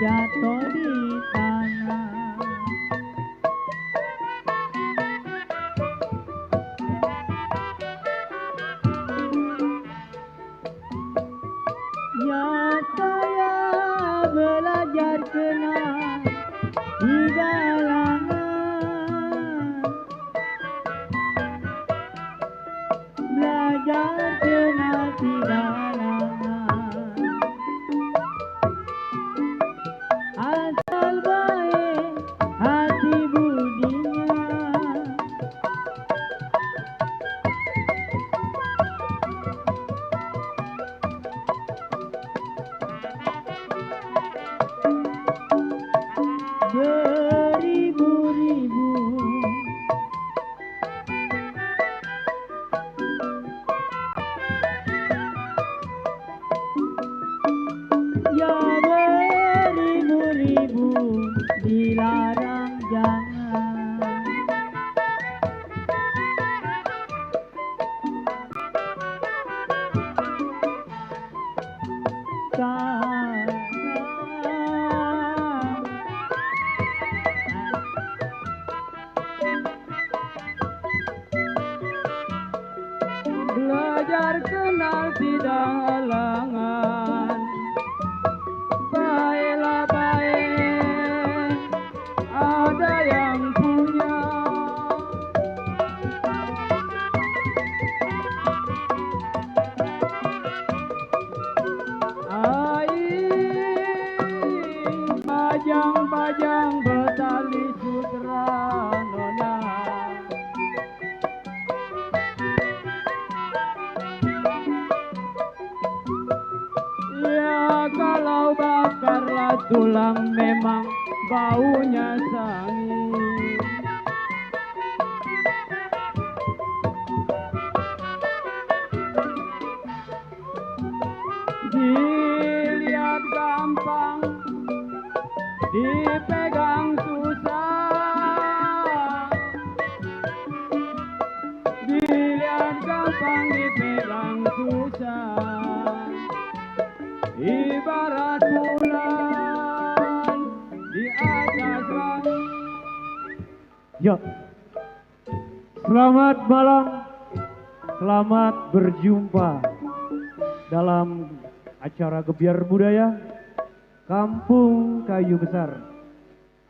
jatuh di tanah. Ya saya belajar kenal di galangan, belajar kenal di galangan. Asal baik hati budinya, beribu-ribu ya beribu-ribu dilarang jangan. Belajar kenal tidak halangan, baiklah baik ada yang punya. Bajang-bajang bertali sutra nona. Ya kalau bakarlah tulang memang baunya sangit. Dilihat gampang, dipegang susah. Dilihat gampang, dipegang susah. Ibarat bulan di atas langit. Ya, selamat malam, selamat berjumpa dalam acara Gebiar Budaya Kampung Kayu Besar.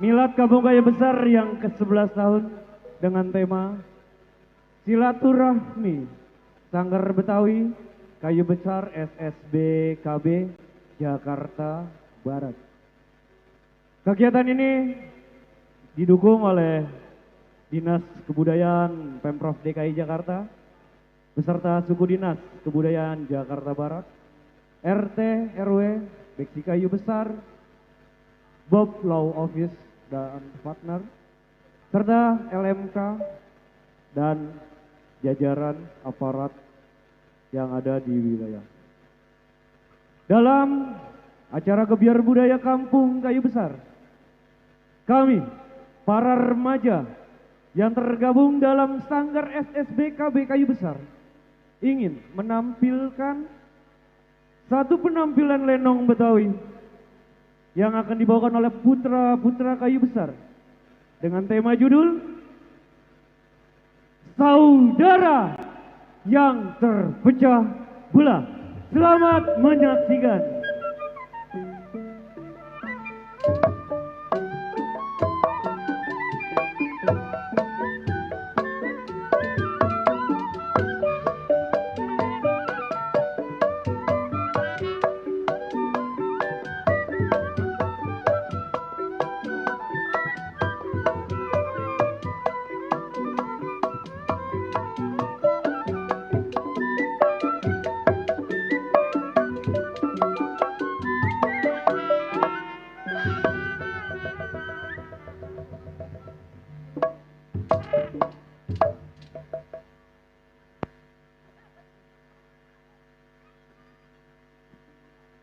Milad Kampung Kayu Besar yang ke-11 tahun dengan tema Silaturahmi Sanggar Betawi Kayu Besar SSBKB Jakarta Barat. Kegiatan ini didukung oleh Dinas Kebudayaan Pemprov DKI Jakarta beserta suku Dinas Kebudayaan Jakarta Barat, RT RW Beksi Kayu Besar, Bob Law Office dan partner, serta LMK dan jajaran aparat yang ada di wilayah. Dalam acara Gebiar Budaya Kampung Kayu Besar, kami para remaja yang tergabung dalam Sanggar SSBKB Kayu Besar ingin menampilkan satu penampilan lenong Betawi yang akan dibawakan oleh putra-putra Kayu Besar dengan tema judul Saudara yang Terpecah Belah. Selamat menyaksikan.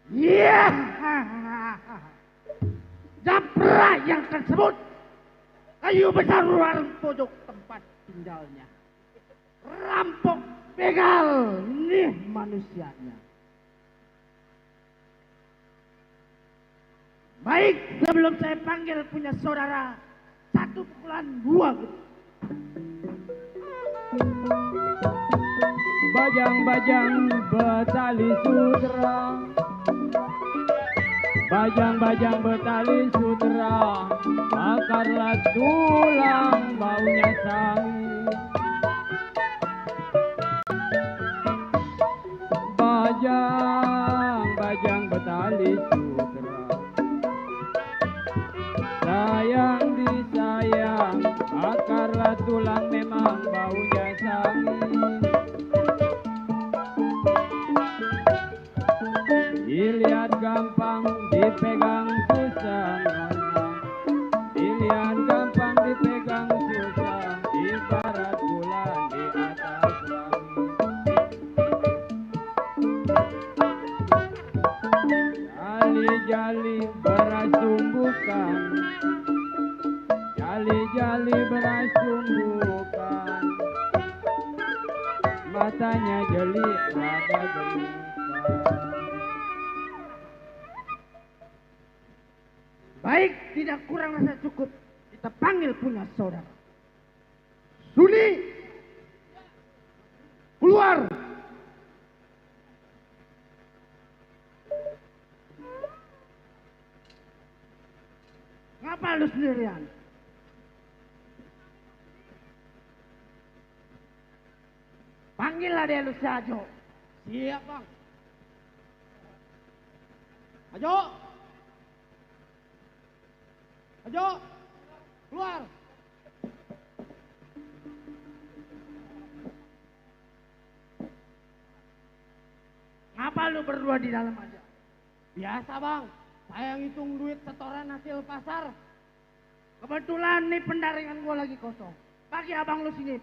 Iya, Japra yang tersebut Kayu Besar warung pojok tempat tinggalnya. Rampok begal nih manusianya. Baik, sebelum saya panggil punya saudara, satu pukulan dua gitu. Bajang-bajang betali sutra, bajang-bajang betali sutra, akarlah tulang baunya sangi. Bajang-bajang betali sutra, sayang disayang, akarlah tulang memang baunya sangi. Dilihat gampang, dipegang susah nona. Dilihat gampang, dipegang susah, ibarat bulan di atas langit. Jali-jali beras tumbukan, jali-jali beras tumbukan, matanya jeli rada gemukan. Baik, tidak kurang rasa cukup. Kita panggil punya saudara. Suni, keluar. Ngapa lu sendirian? Panggillah dia lu si Ajo. Siap bang. Ajo. Ajo, keluar. Ngapa lu berdua di dalam aja? Biasa bang, saya ngitung duit setoran hasil pasar. Kebetulan nih pendaringan gua lagi kosong. Pagi abang lu sini.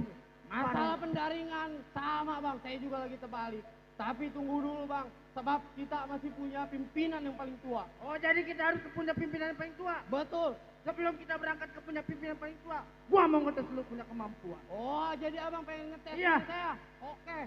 Masalah pendaringan sama bang, saya juga lagi terbalik. Tapi tunggu dulu bang, sebab kita masih punya pimpinan yang paling tua. Oh jadi kita harus punya pimpinan yang paling tua? Betul. Sebelum kita berangkat ke punya pimpinan paling tua, gua mau ngetes lu punya kemampuan. Oh jadi abang pengen ngetes Iya. saya? Oke.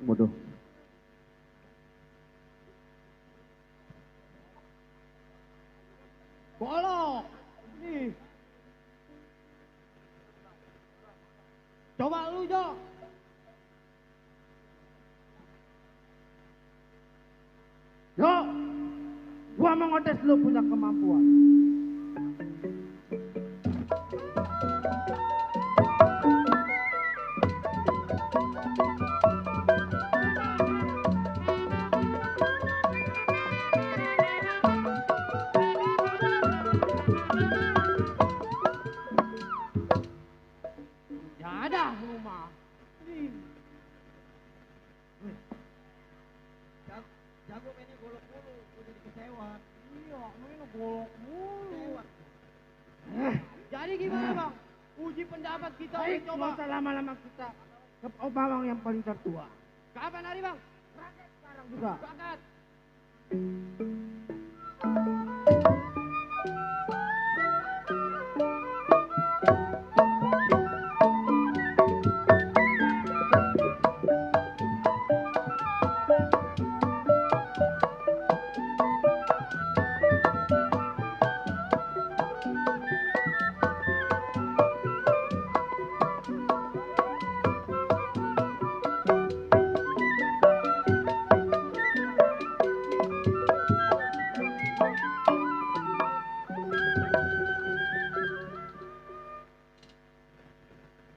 Bodoh. Bolok. Nih. Coba lu Jo. Yo, gua mau ngetes lu punya kemampuan. Ya ada rumah. Nih. Jago mainnya golok mulu, gue jadi kecewa. Iya, mainnya golok mulu. Jadi gimana bang? Uji pendapat kita Baik, udah coba. nggak usah lama-lama kita ke Obawang yang paling tertua. Kapan hari bang? Sekarang juga. Berangkat.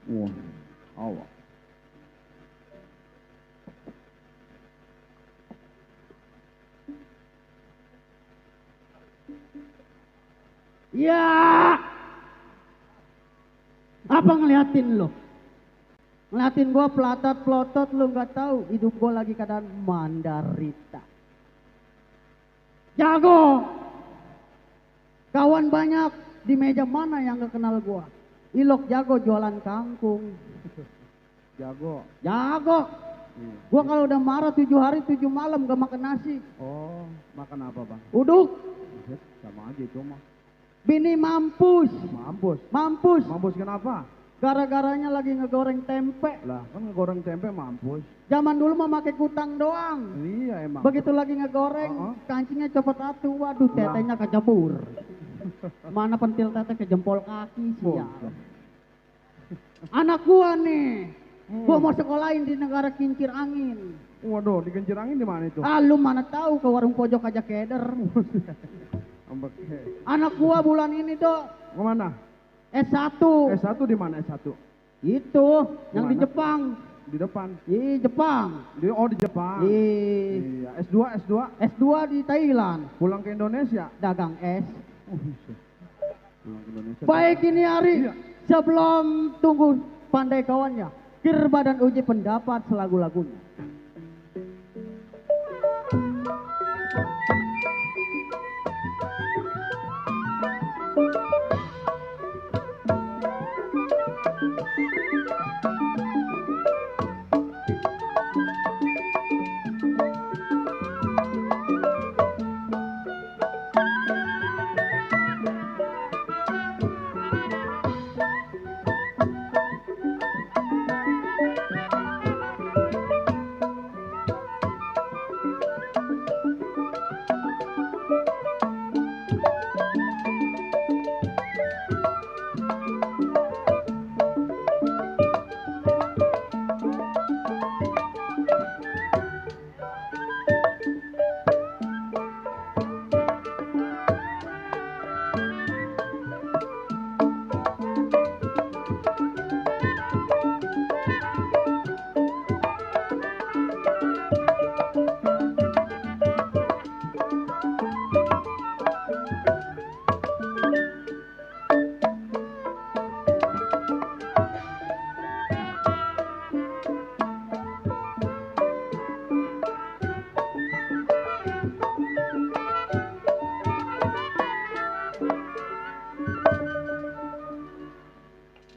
Wah, awak. Ya, apa ngeliatin lo? Ngeliatin gua pelatot-pelotot lu nggak tahu hidup gua lagi keadaan mandarita. Jago, kawan banyak di meja mana yang gak kenal gua? Ilok jago jualan kangkung. Jago. Jago. Gua kalau udah marah 7 hari 7 malam gak makan nasi. Oh, makan apa bang? Uduk. Buset, sama aja itu mah. Bini mampus. Mampus. Mampus. Mampus kenapa? Gara-garanya lagi ngegoreng tempe. Lah kan ngegoreng tempe mampus. Zaman dulu mah pakai kutang doang. Iya emang. Begitu lagi ngegoreng, kancingnya copot atu. Waduh, tetenya kecebur. Mana pentil tete ke jempol kaki sial. Anak gua nih, gua mau sekolahin di negara kincir angin. Waduh, di kincir angin di mana itu? Ah, lu mana tahu ke warung pojok aja keder. Anak gua bulan ini dok Kemana? S1. S1 di mana S1? Itu yang di Mana? Jepang. Di depan. Di Jepang. Oh di Jepang. Iya. S2 S2 di Thailand. pulang ke Indonesia. Dagang es. Oh, bisa. Pulang ke Indonesia. Baik ini hari Iya. sebelum tunggu pandai kawannya, Kirba dan uji pendapat selagu-lagunya.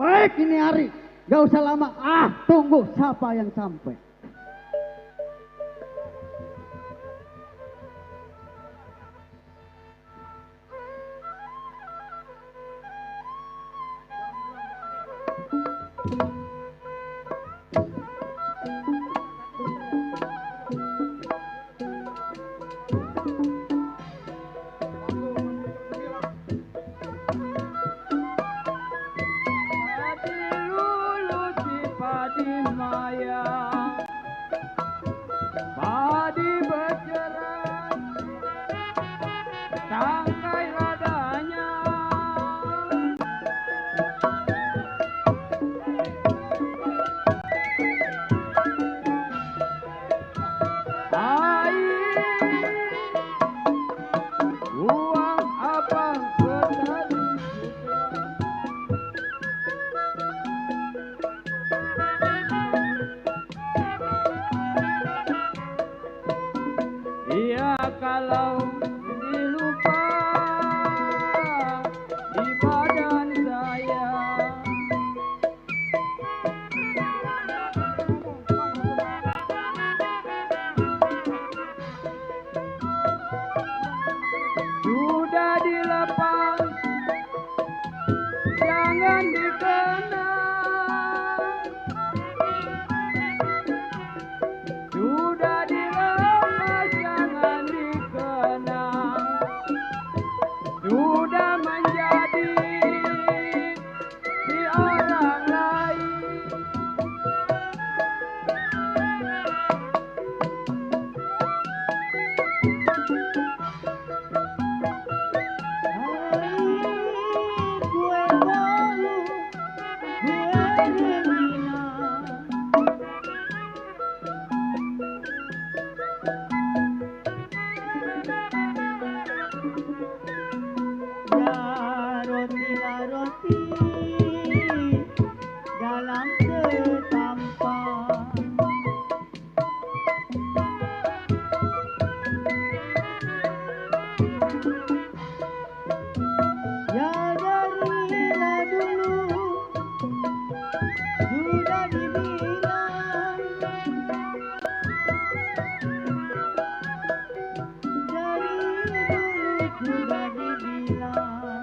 Baik ini hari, gak usah lama. Tunggu siapa yang sampai. Iya kalau dilupa di badan saya. Sudah dilepas, jangan dikenang. Sudah dilepas, jangan dikenang. dalam setampar. Ya darilah dulu sudah dibilang, dari dulu sudah dibilang, jatuh hati dibuat apa.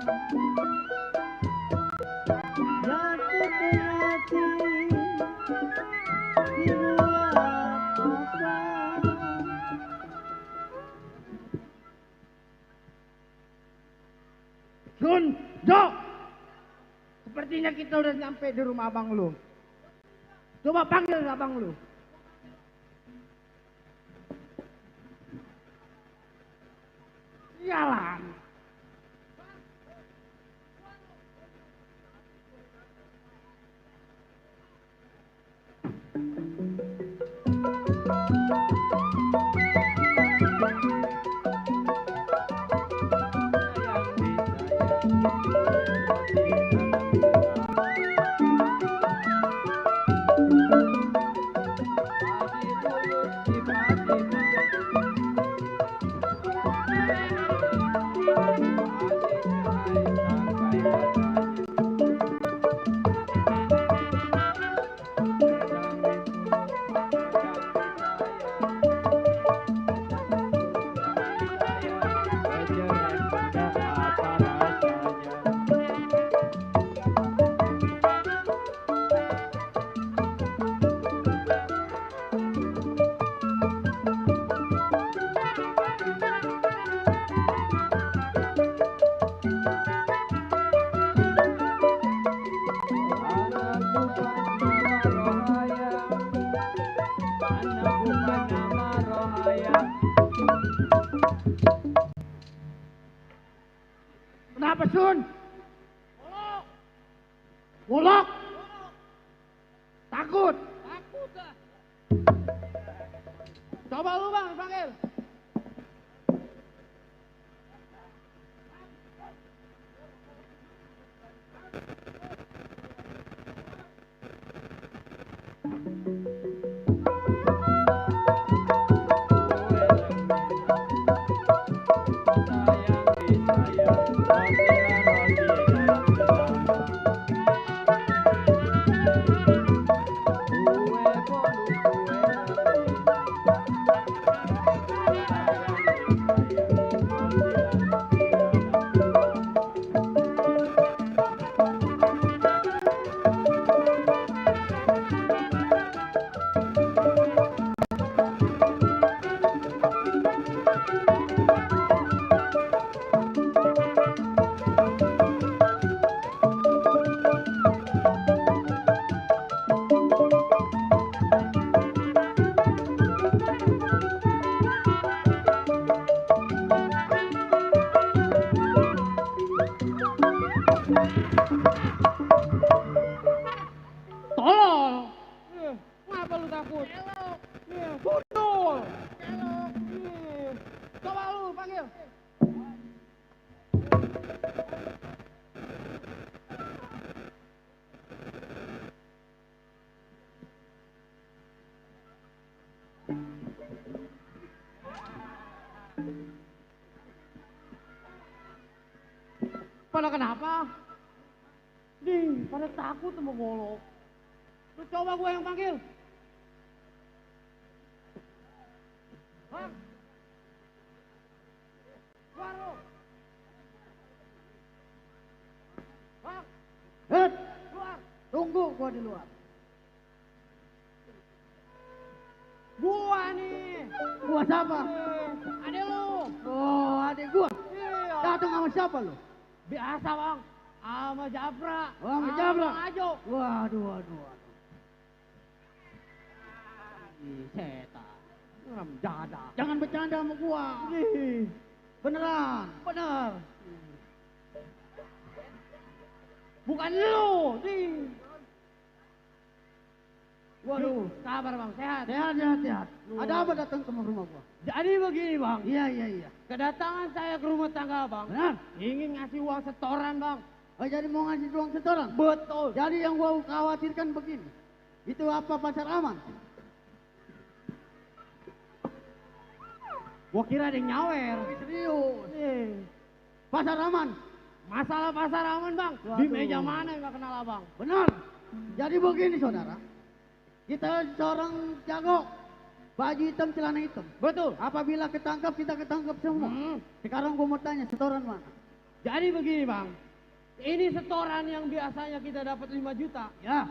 Sun, Jo. Sepertinya kita udah nyampe di rumah abang lu. Coba panggil abang lu. Jalan. Kenapa, Sun? Wolok. Takut. Takut ah. Coba lu bang, panggil. Tolol. Ngapa lu takut? Elok. Gundul. Elok. Coba lu panggil. Pada kenapa? Nih, pada takut sama golok. Lu coba gue yang panggil. Hah? Keluar lu. Hah? Keluar. Tunggu gua di luar. Gua nih. Gua siapa? Adek lu. Oh, adek gua. Iya. Datang sama siapa lu? Biasa bang. Sama Japra. Oh, sama Japra. Ajo. Waduh, waduh, waduh. Setan. Jada. Jangan bercanda sama gua. Beneran. Bener. Bukan lu. Waduh, sabar bang, sehat. Sehat. Ada apa datang ke rumah gua? Jadi begini bang. Iya. Kedatangan saya ke rumah tangga bang. Benar. Ingin ngasih uang setoran bang. Oh, jadi mau ngasih uang setoran? Betul. Jadi yang gua khawatirkan begini. Itu apa pasar aman? Gua kira ada yang nyawer. Serius. Pasar aman. Masalah pasar aman bang. Di meja mana yang gak kenal abang? Benar. Jadi begini saudara. Kita seorang jago. Baju hitam, celana hitam. Betul. Apabila ketangkap, kita ketangkap semua. Sekarang gua mau tanya, setoran mana? Jadi begini bang. Ini setoran yang biasanya kita dapat 5 juta. Ya.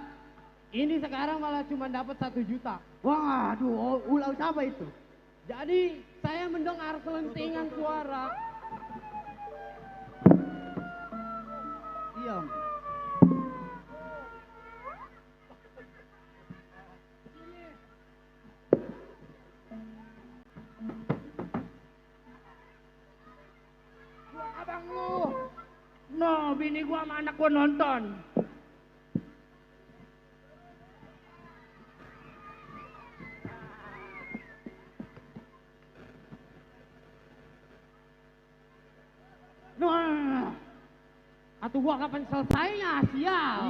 Ini sekarang malah cuma dapat 1 juta. Wah, aduh, ulau siapa itu? Jadi saya mendengar selentingan suara. Diam. Abang lu. No, bini gua sama anak gua nonton. Nah, atuh gua kapan selesainya, sial.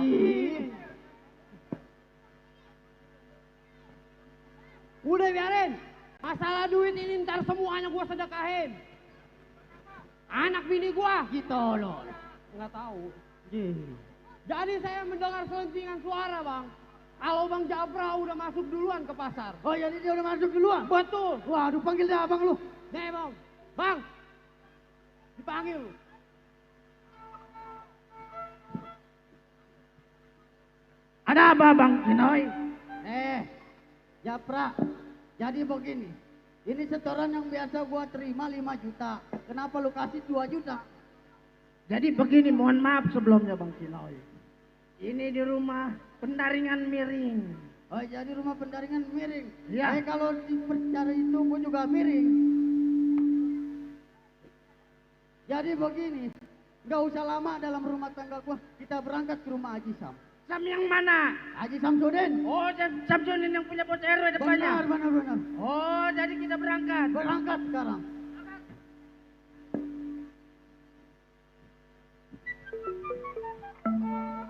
Udah biarin. Masalah duit ini ntar semuanya gua sedekahin. Anak bini gua gitu loh. Nggak tahu. Jadi saya mendengar selentingan suara bang. Kalau Bang Japra udah masuk duluan ke pasar. Oh, jadi dia udah masuk duluan? Betul. Waduh, panggil dia abang lu. Nih bang. Bang. Dipanggil lu. Ada apa Bang Kinoy? Japra, jadi begini. Ini setoran yang biasa gua terima 5 juta. Kenapa lu kasih 2 juta? Jadi begini, mohon maaf sebelumnya Bang Kinoy. Ini di rumah pendaringan miring. Oh, jadi rumah pendaringan miring. Iya. Kalau di percara itu gua juga miring. Jadi begini, nggak usah lama dalam rumah tangga gua. Kita berangkat ke rumah Haji Sam. Sam yang mana? Haji Samsudin. Oh, Samsudin yang punya pos RW depannya. Benar. Oh, jadi kita berangkat. Berangkat sekarang.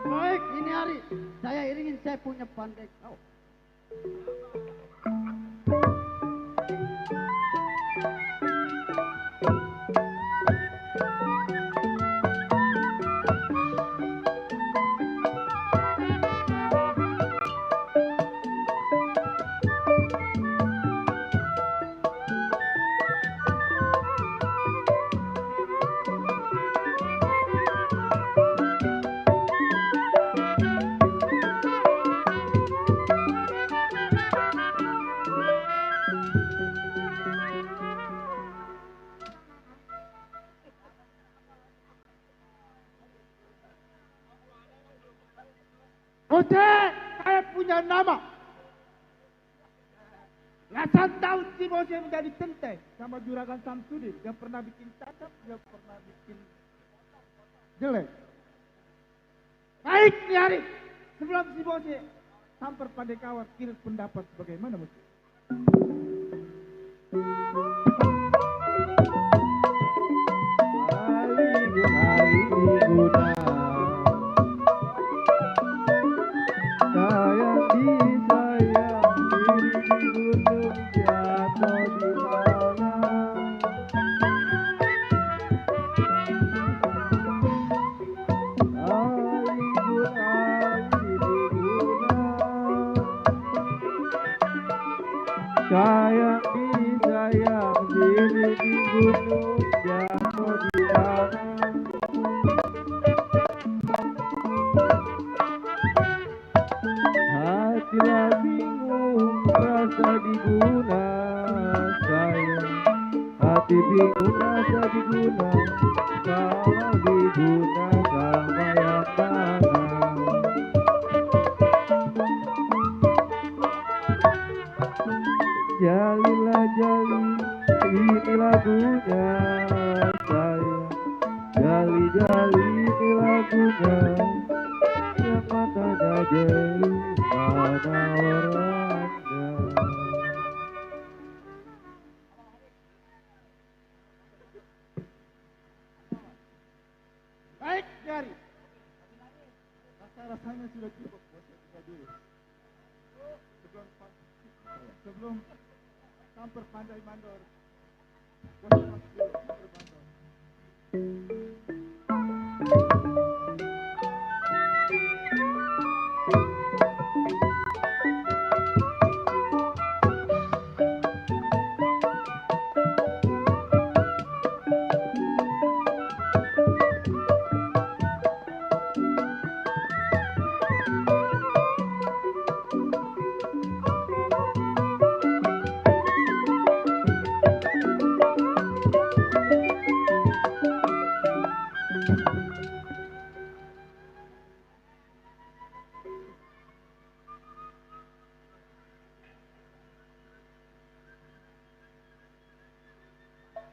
Baik, ini hari saya iringin, saya punya pandai kau. Oce, saya punya nama. Rasa tahu si bos yang menjadi tenteng sama juragan Samsudin. Dia pernah bikin cacat, dia pernah bikin jelek. Baik nih hari, sebelum si bos samper pandai kawat kira pendapat bagaimana bos? Sayang disayang diri di gunung jatuh di tanah. Hatilah bingung rasa diguna sayang. Hati bingung rasa diguna kalau diguna sama yang mana. Jalilah jali, ini lagunya sayang. Jali jali ini lagunya, yang matanya jeli mana orangnya. Baik, Jari. Sebelum samper pandai mandor. Bos masuk dulu, samper mandor.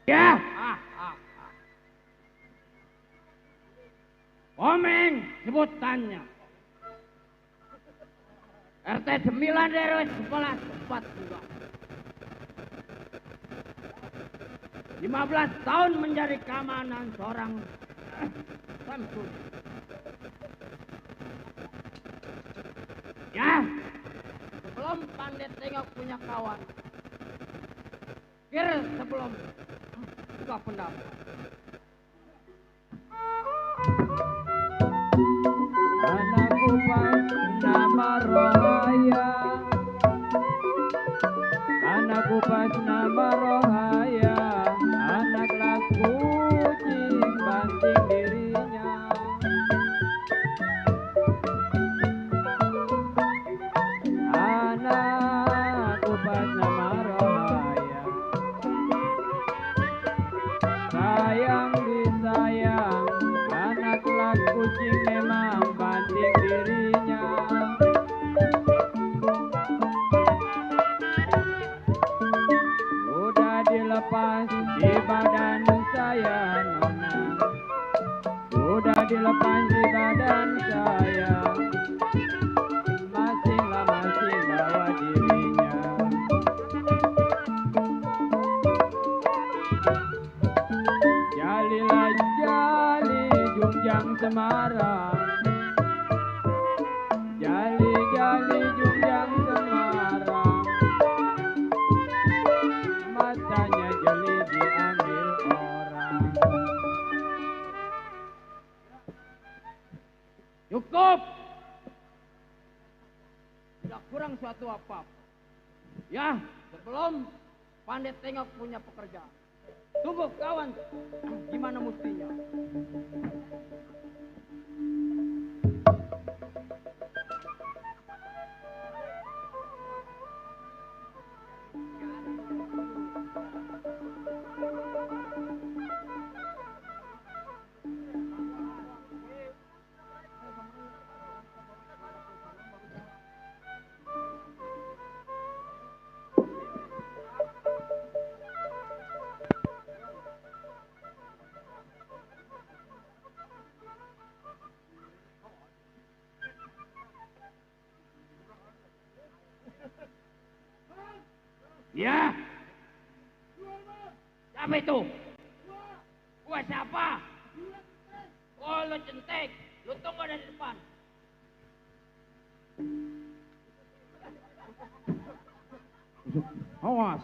Ya. Komeng sebutannya. RT 9 RW 11 tempat juga. 15 tahun menjadi keamanan seorang Samsul. Ya, sebelum pandai tengok punya kawan. Sebelum buka pendapat. Anakku pas nama Rohaya, anakku pas nama Rohaya, anak laku kucing banting dirinya. Anakku pas nama Rohaya, sayang disayang, anak laku kucing memang banting dirinya. Sudah dilepas di badan saya, Nona. Sudah dilepas di badan saya. Masing-lah masing bawa dirinya. Jalilah jali Jungjang Semarang. Jali-jali Jungjang Semarang. Matanya jeli diambil orang. Cukup. Tidak kurang suatu apa. Ya, sebelum pandai tengok punya pekerjaan. Tunggu kawan, gimana mestinya? Ya. Siapa itu? Gua siapa? Oh, lo centek. Lo tunggu dari depan. Awas.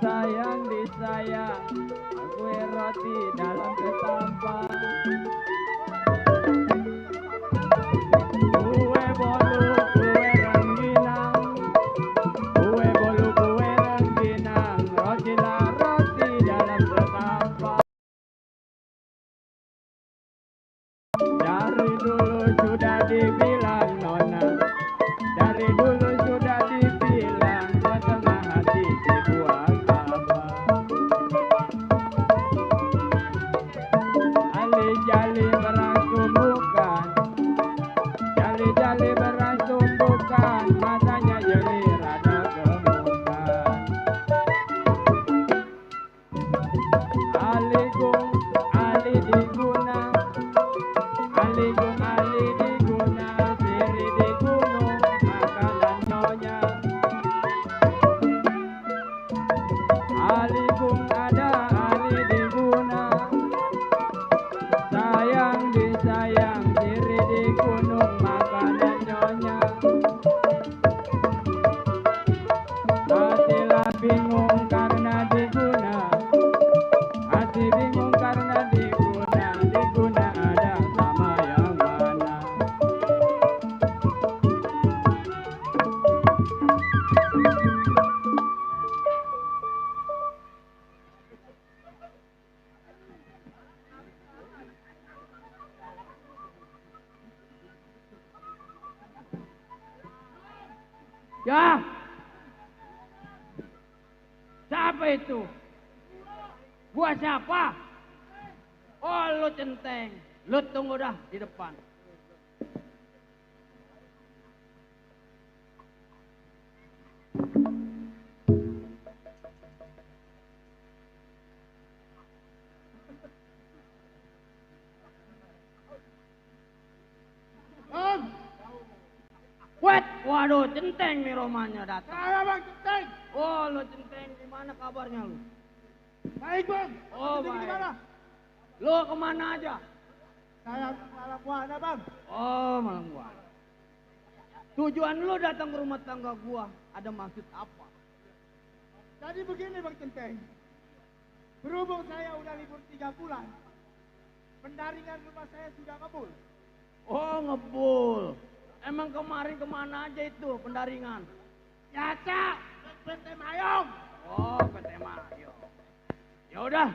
Sayang disayang, kue roti dalam ketampang. Kue bolu, kue rengginang. Kue bolu, kue rengginang. Roti lah roti dalam ketampang. Dari dulu sudah dibilang Nona, dari dulu sudah dibilang setengah hati dibuang apa. Jali-jali beras tumbukan, jali-jali beras tumbukan, matanya jeli rada gemukan. Ali diguna, Ya. Siapa itu? Gua siapa? Oh, lu Centeng. Lu tunggu dah di depan. Bang, Wet, waduh, Centeng nih romanya datang. saya bang Centeng. Oh, lu Centeng, gimana kabarnya lu? Baik bang. Oh, Centeng baik. gimana? Lu kemana aja? Saya malam buana bang. Oh, malam gua. Tujuan lu datang ke rumah tangga gua, ada maksud apa? Jadi begini bang Centeng. Berhubung saya udah libur 3 bulan, pendaringan rumah saya sudah ngebul. Oh, ngebul. Emang kemarin kemana aja itu pendaringan? Biasa, PT Mayong. Oh, PT Mayo. Ya udah,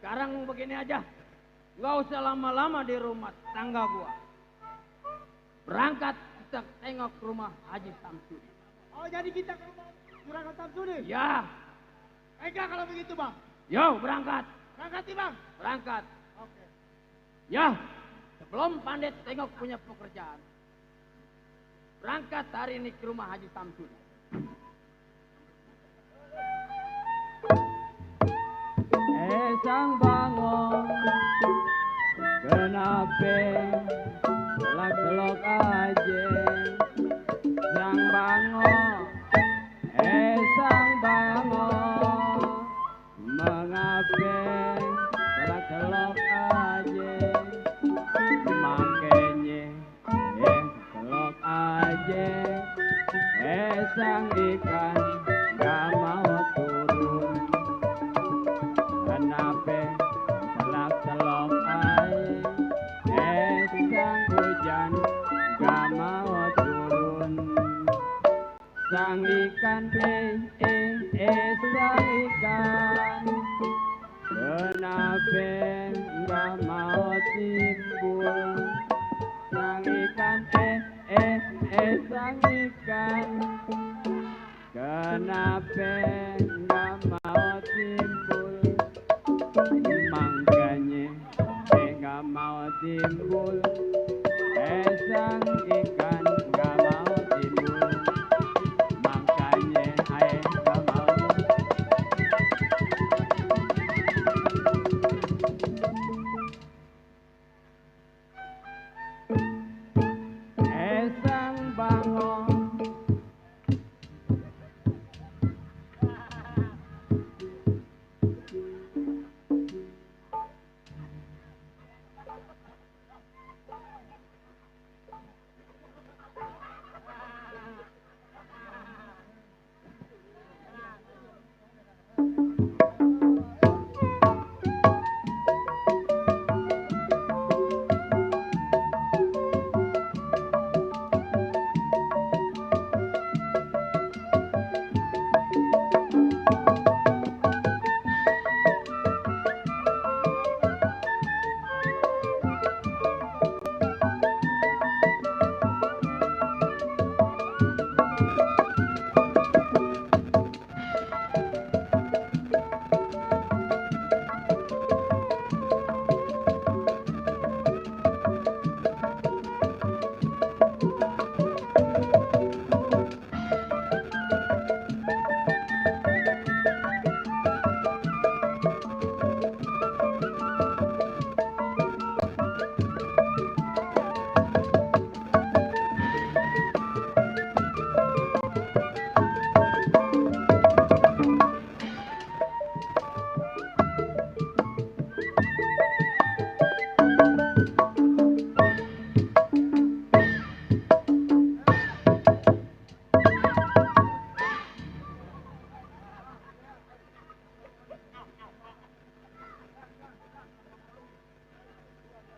sekarang begini aja. Nggak usah lama-lama di rumah tangga gua. Berangkat kita tengok rumah Haji Samsudin. Oh jadi kita ke rumah Juragan Samsudin? Ya, Enggak kalau begitu bang. yo berangkat, Berangkat nih bang. berangkat. Oke. Ya, sebelum pandit tengok punya pekerjaan. Berangkat hari ini ke rumah Haji Samsudin. Sang bangun kenapa telak-telok aja sang bangun sang bangun mengapa telak-telok aja makanya telok aja sang ikan gak mau turun kenapa telak-telok air sang hujan gak mau turun sang ikan sang ikan kenapa gak mau timbul sang ikan sang ikan kenapa gak mau timbul makanya gak mau timbul sang ikan gak mau timbul makanya gak mau sang bangun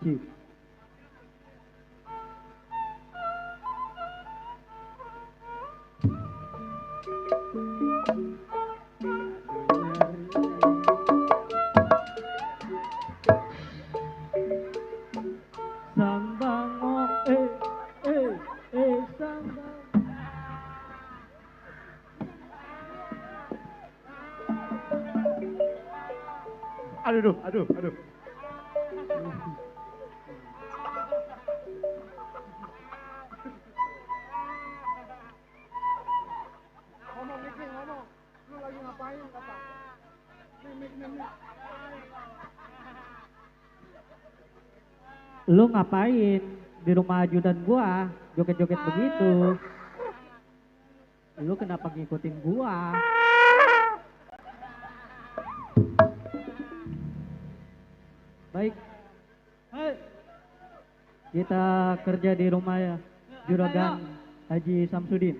Cik. Sang bango sang bango Aduh. Ngomong Mik, ngomong. Lu lagi ngapain kata? Mik. Lu ngapain di rumah ajudan gua joget-joget begitu? Lu kenapa ngikutin gua? Baik. Kita kerja di rumah ya Juragan Haji Samsudin.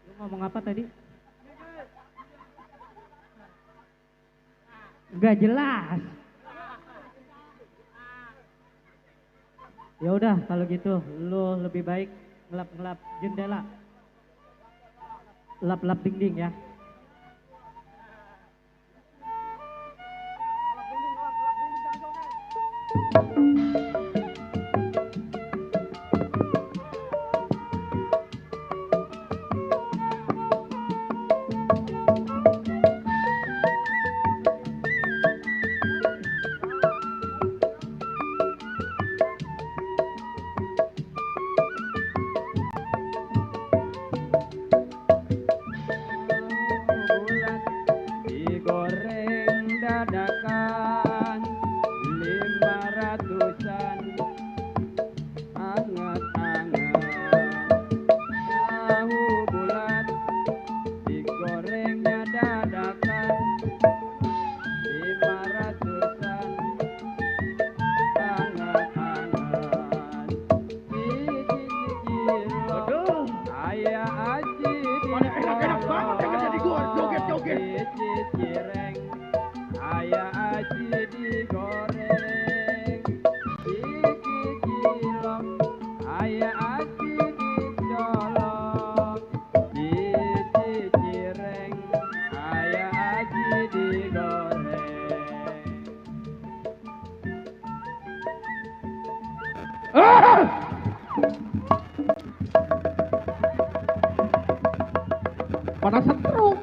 Lu ngomong apa tadi? Gak jelas. Ya udah kalau gitu lu lebih baik ngelap-ngelap jendela. Lap-lap dinding ya. Bulat digoreng dadakan 500-an anget-anget. Tahu bulat digorengnya dadakan 500-an anget-anget. Cicil ayah aji Enak banget yang kerja di gua, joget-joget. Cireng ayah aji digoreng dikikilok ayah aji dicolok cireng ayah aji digoreng. Pada setruk.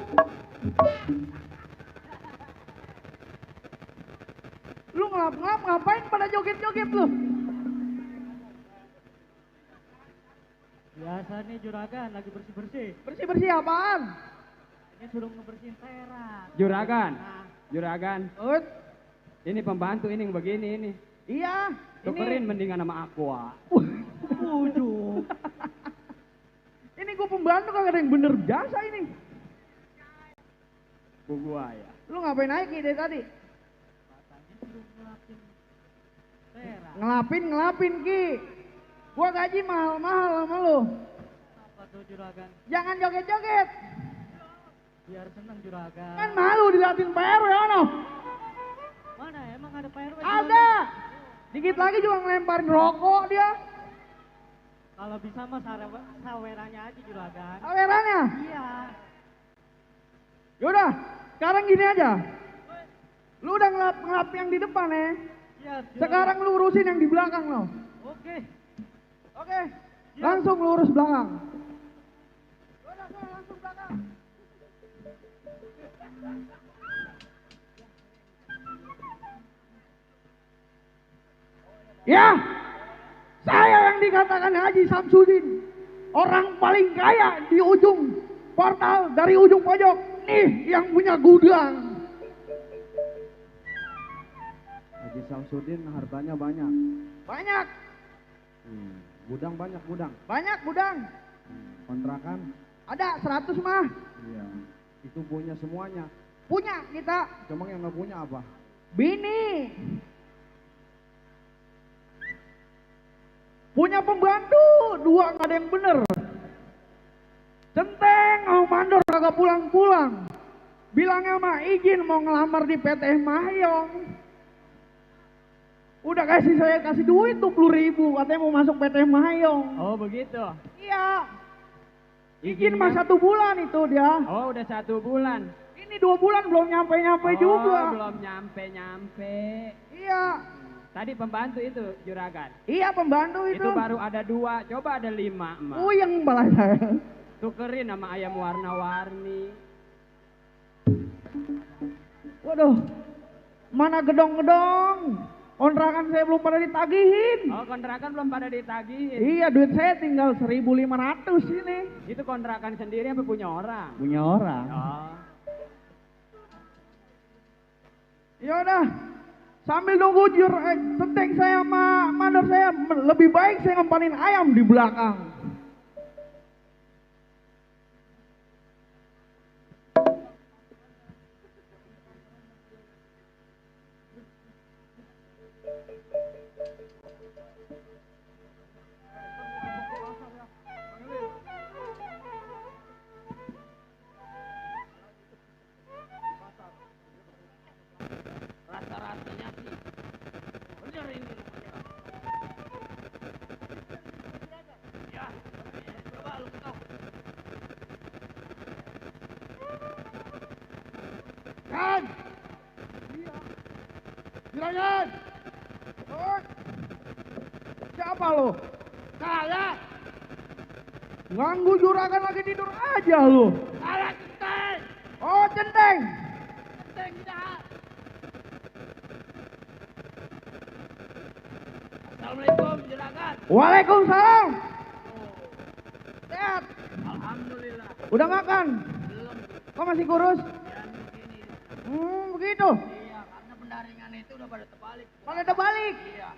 Lu ngelap-ngelap ngapain pada joget-joget lu? Biasa nih Juragan lagi bersih-bersih. Bersih-bersih apaan? Ini suruh ngebersihin teras. Juragan, Ut, ini pembantu ini yang begini ini. iya. Tukerin mendingan sama Aqua. Ujuh. Ini gua pembantu kagak ada yang bener jasa ini. Gua ya. Lu ngapain naik nih dari tadi? Katanya suruh ngelapin teras. Ngelapin Ki. Gua gaji mahal-mahal sama lu. Apa tuh Juragan? Jangan joget-joget. Biar seneng Juragan. Kan malu diliatin PR ya no? Mana emang ada PRW? Ada. Dikit lagi juga ngelemparin rokok dia. Kalau bisa mah sawerannya aja Juragan. Kameranya. Iya. Yaudah, sekarang gini aja. Lu udah ngelap yang di depan ya. Siap, Juragan. Sekarang lu urusin yang di belakang lo. Oke. Oke. Langsung lu urus belakang. Yaudah, langsung belakang. Ya, saya yang dikatakan Haji Samsudin, orang paling kaya di ujung portal dari ujung pojok. Nih yang punya gudang. Haji Samsudin hartanya banyak. Banyak, Gudang banyak gudang. banyak gudang. Kontrakan? Ada 100 mah. Iya. Itu punya semuanya. Punya kita. Cuma yang nggak punya apa? Bini. Punya pembantu, 2 nggak ada yang bener. Centeng mau mandor kagak pulang-pulang. Bilangnya mah izin mau ngelamar di PT Mahyong. Udah saya kasih duit 20.000 katanya mau masuk PT Mahyong. Oh begitu. Iya. Izin mah 1 bulan itu dia. Oh udah 1 bulan. Ini 2 bulan belum nyampe-nyampe juga. Belum nyampe. Iya. Tadi pembantu itu Juragan. Iya pembantu itu. Itu baru ada 2, coba ada 5 emak. Uyeng malah saya. Tukerin sama ayam warna-warni. Waduh, mana gedong-gedong? Kontrakan saya belum pada ditagihin. Oh, kontrakan belum pada ditagihin. Iya, duit saya tinggal 1.500 ini. Itu kontrakan sendiri apa punya orang? Punya orang. Oh. Ya udah, sambil nunggu centeng saya sama mandor saya, lebih baik saya ngempanin ayam di belakang. Rasa-rasanya sih bener ini rumahnya. Ya, coba lu ketok. Kan? Iya. Juragan. Oh. Siapa lo? Saya, Ganggu juragan lagi tidur aja lo. saya centeng. Oh, centeng. Centeng tidak. Assalamualaikum juragan. Waalaikumsalam. Sehat. Alhamdulillah. Udah makan? Belum Kok masih kurus? dan begini. Begitu. Iya, karena pendaringan itu udah pada terbalik. Pada terbalik. Iya.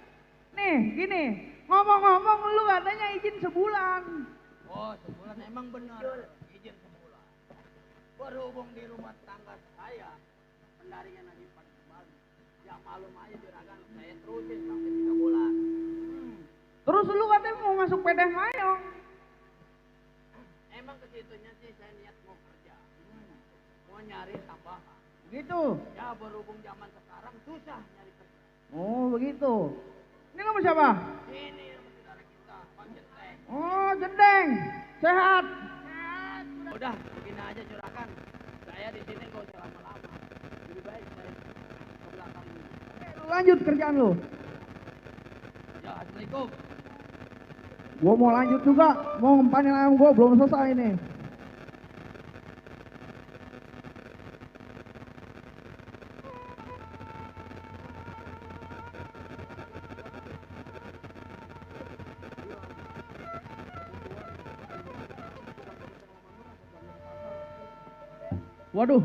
Nih, gini. Ngomong-ngomong lu katanya izin sebulan. Oh, sebulan emang benar. Izin sebulan. Berhubung di rumah tangga saya, pendaringan lagi pada terbalik. Ya malum aja juragan, saya terusin sampai 3 bulan. Terus lu katanya mau masuk PD Mayong. Emang kesitunya sih saya niat mau kerja. Mau nyari tambahan. Gitu. Ya berhubung zaman sekarang susah nyari kerja. Oh, begitu. Ini lu sama siapa? Ini sama saudara kita, Pak Centeng. Oh, Gendeng. Sehat. Udah, begini aja juragan. Saya di sini gak usah lama-lama. Lebih baik saya ke belakang dulu. Lanjut kerjaan lu. Ya, assalamualaikum. Gua mau lanjut juga. Mau ngempanin ayam gua belum selesai nih. Waduh,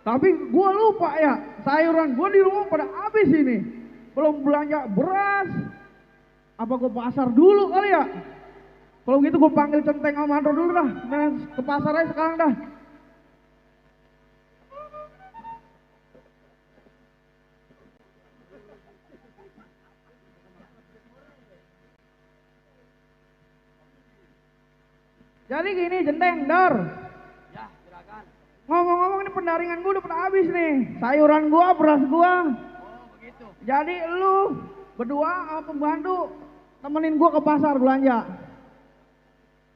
tapi gua lupa ya, sayuran gua di rumah pada habis ini. Belum belanja beras. Apa gua pasar dulu kali ya? Kalau gitu gua panggil Centeng sama Mandor dulu dah. Main ke pasar aja sekarang dah. Jadi gini Centeng, Dor. Ya, juragan. Ngomong-ngomong ini pendaringan gua udah pada habis nih. Sayuran gua, beras gua. Oh, begitu. Jadi lu berdua sama pembantu temenin gua ke pasar belanja.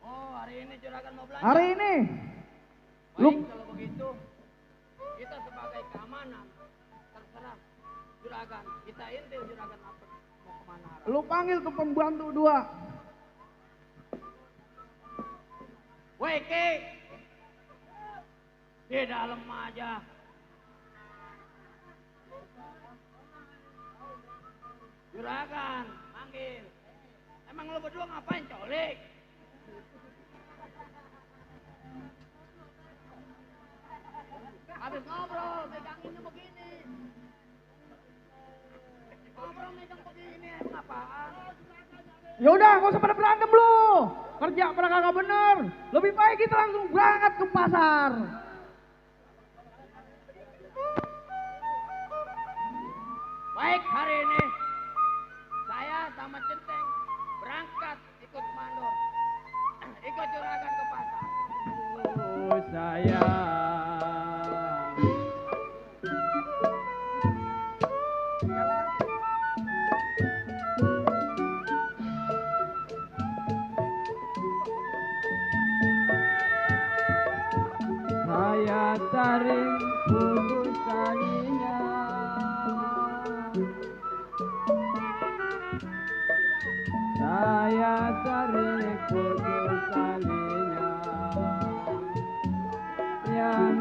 Oh, hari ini juragan mau belanja. Hari ini. Baik, Lu kalau begitu kita sebagai keamanan terserah juragan. Kita intil juragan apa mau kemana arah. lu panggil tuh pembantu dua. Woi, Ki. Di dalam aja. Juragan, manggil. Emang lo berdua ngapain, colik? Habis ngobrol, peganginnya begini. Ngobrol megang begini, emang apaan? Yaudah, gak usah pada berantem lu. Kerja pada kagak bener. Lebih baik kita langsung berangkat ke pasar. Baik, hari ini saya sama Centeng berangkat ikut mandor. Ikut juragan ke pasar. Oh sayang. Saya tarik putus talinya. Saya tarik putus talinya.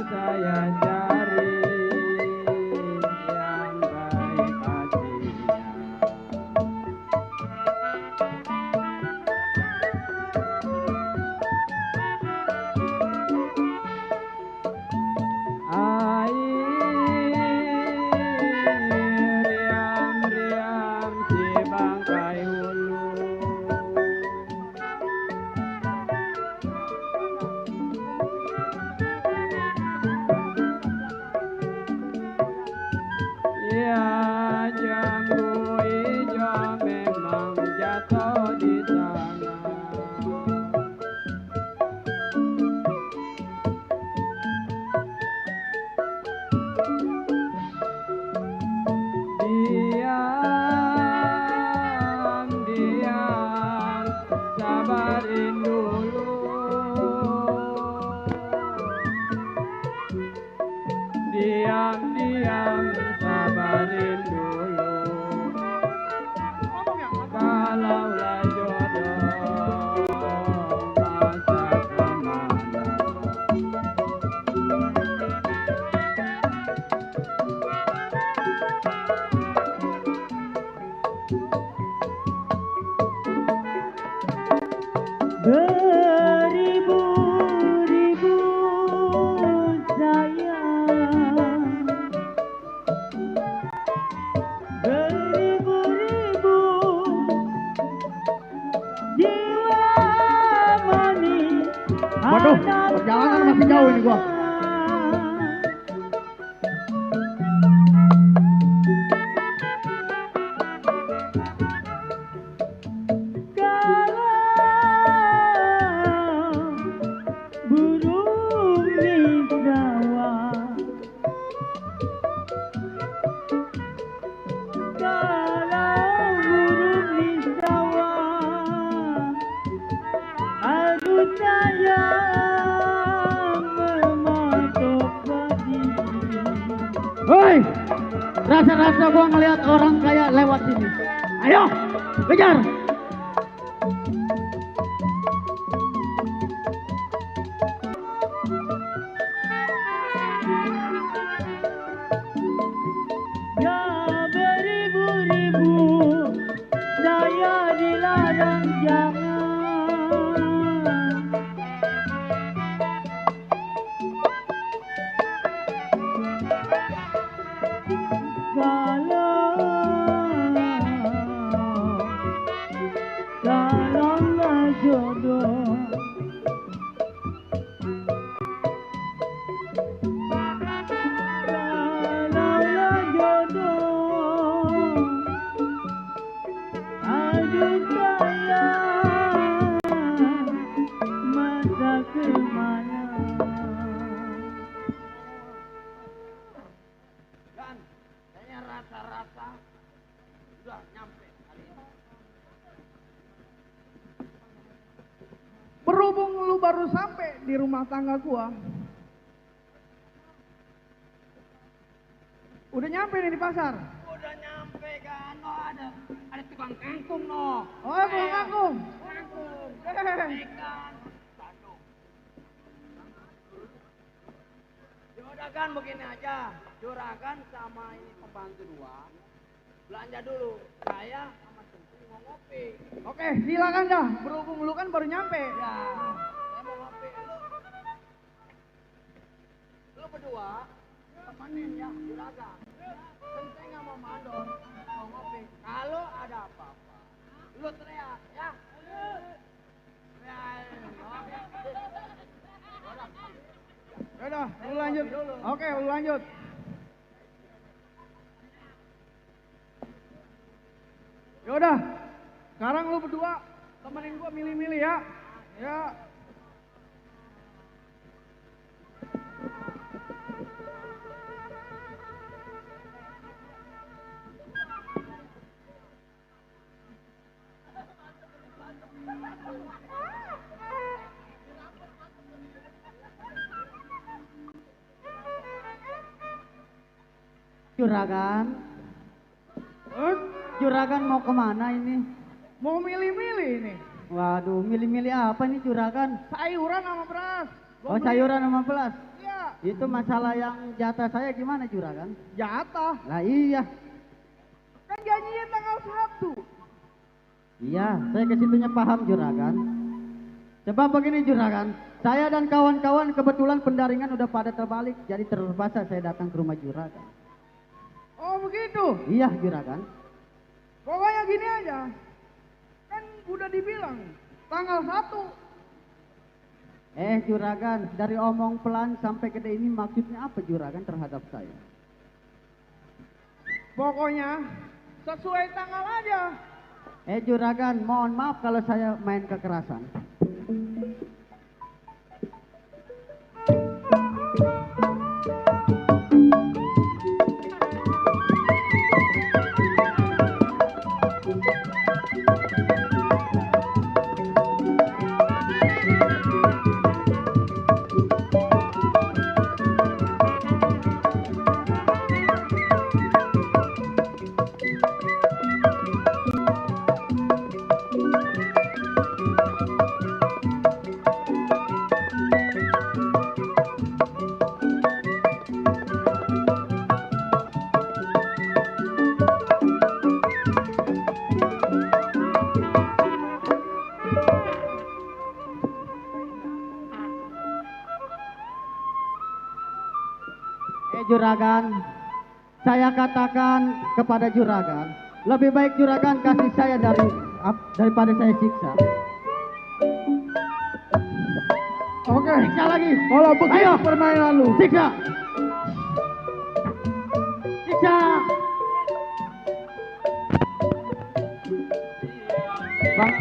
saya cari yang baik hatinya. Riam-riam si bangkai hulu. Ya jambu hijau memang jatuh di sana. Diam, diam, sabarin dulu. Diam, diam, sabarin dulu. Kalaulah jodoh masa kemana. Beribu-ribu sayang, beribu-ribu jiwa manis. Waduh, perjalanan masih jauh ini gua. Burung di sawah, kalau burung di sawah, aduh sayang mematok padi. Hoi, rasa-rasa gua ngelihat orang kayak lewat sini. Ayo, kejar. Ya beribu-ribu saya dilarang jangan. Kalaulah jodoh kalaulah jodoh, aduh sayang masa kemana. Dan kayaknya rata-rata udah nyampe kali ini. Berhubung lu baru sampai di rumah tangga gua. Udah nyampe nih di pasar. Udah nyampe kan, no ada tukang kangkung no. Oh, tukang kangkung. Kangkung, ikan, Bandung. Yaudah kan begini aja, Juragan sama ini pembantu dua belanja dulu. Saya sama Centing mau ngopi. Oke, silakan dah. Berhubung lu kan baru nyampe. Ya, saya mau ngopi. Lu berdua temenin ya Juragan. Centing sama Mandor mau ngopi. Kalau ada apa-apa, lu teriak ya. Yaudah, lu lanjut. Oke, lu lanjut. Yaudah, sekarang lu berdua temenin gua milih-milih ya. Ya. Juragan, Juragan mau kemana ini? Mau milih-milih ini. Waduh, milih-milih apa nih Juragan? Sayuran sama beras. Gua Oh, beli. sayuran sama beras. Iya. Itu masalah yang jatah saya gimana juragan? Jatah. Lah iya. Kan janjinya tanggal 1. Iya, saya ke situnya paham juragan. Sebab begini juragan, saya dan kawan-kawan kebetulan pendaringan udah pada terbalik, jadi terpaksa saya datang ke rumah juragan. Oh begitu. Iya juragan. Pokoknya gini aja. Kan udah dibilang tanggal 1. Juragan, dari omong pelan sampai gede ini maksudnya apa juragan terhadap saya? Pokoknya sesuai tanggal aja. Juragan, mohon maaf kalau saya main kekerasan. Juragan, saya katakan kepada juragan, lebih baik juragan kasih saya daripada saya siksa. Oke. Siksa lagi. Kalau begitu Ayo. permainan lu. Siksa. Siksa. Bang.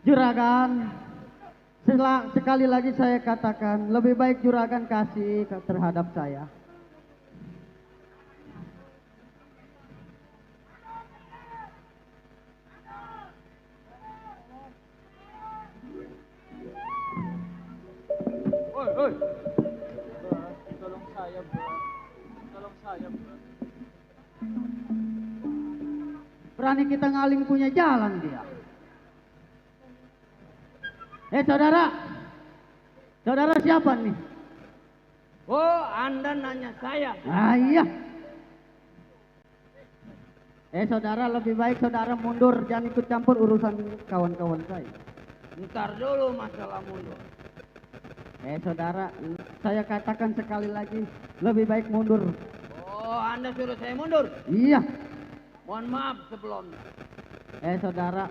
Juragan, sekali lagi saya katakan, lebih baik juragan kasih terhadap saya. Oi. Tolong saya, bro. Tolong saya, bro. Berani kita ngaling punya jalan dia. Saudara. Saudara siapa nih? Oh, Anda nanya saya. Iya. Saudara, lebih baik saudara mundur, jangan ikut campur urusan kawan-kawan saya. Ntar dulu masalah mundur. Saudara, saya katakan sekali lagi, lebih baik mundur. Oh, Anda suruh saya mundur? Iya. Mohon maaf sebelumnya. Saudara,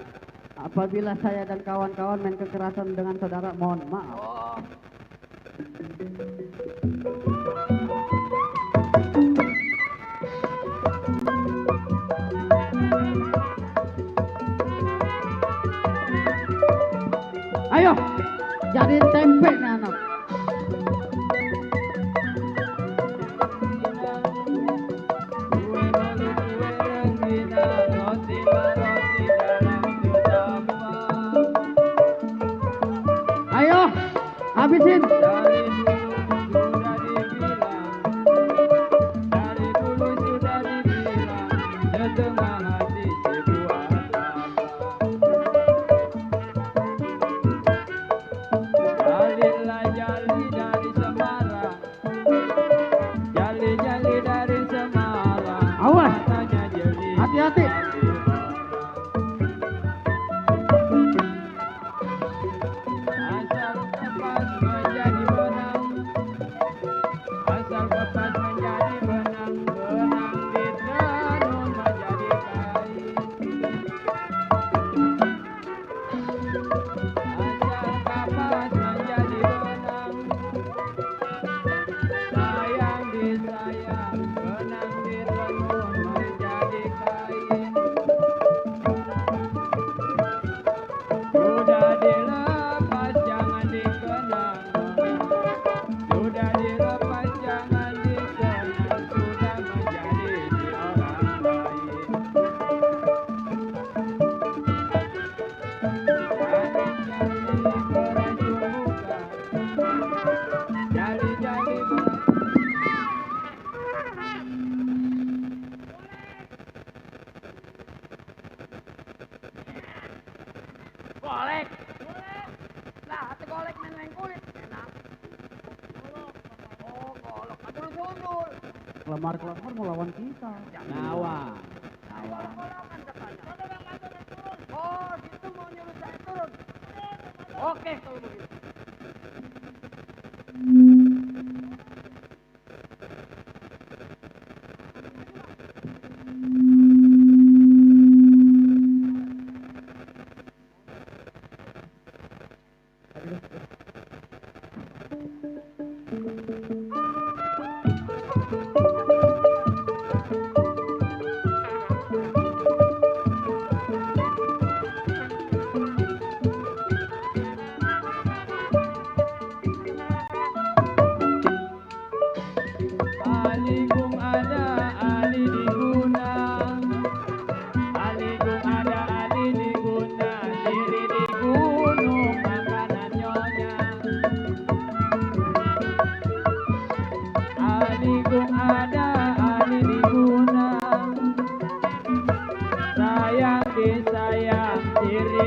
apabila saya dan kawan-kawan main kekerasan dengan saudara, mohon maaf. Oh. Ayo, jadi tempe nih anak. Ayo, habisin. Awas, hati-hati. Golek. Lah, ate golek main kulit. Enak. Oh, golok. Aduh, sundul. Kelamar-kelamar mau lawan kita. Lawan. Golokan katanya. Oh, gitu mau nyuruh saya turun. Oke, kalau begitu.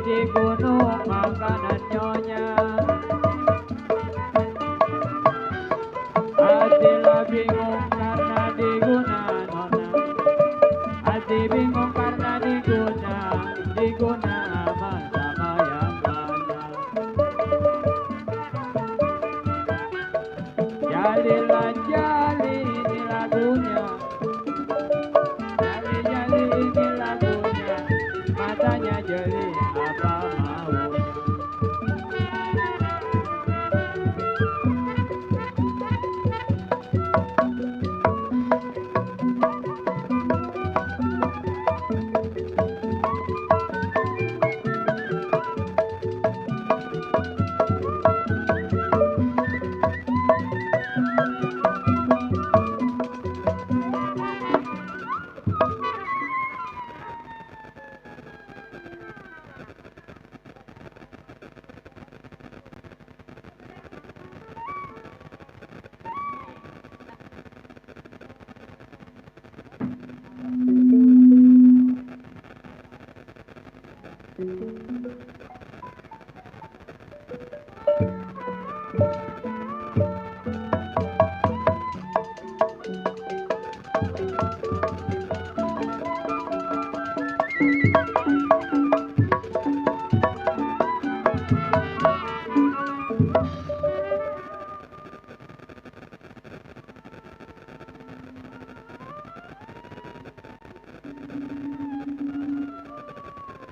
di gunung makanan nyonya. Hatilah bingung karena diguna nona. Hati bingung karena diguna aman sama yang mana. Jalilah jali ini lagunya. Jali ini lagunya. Matanya jeli apa maunya.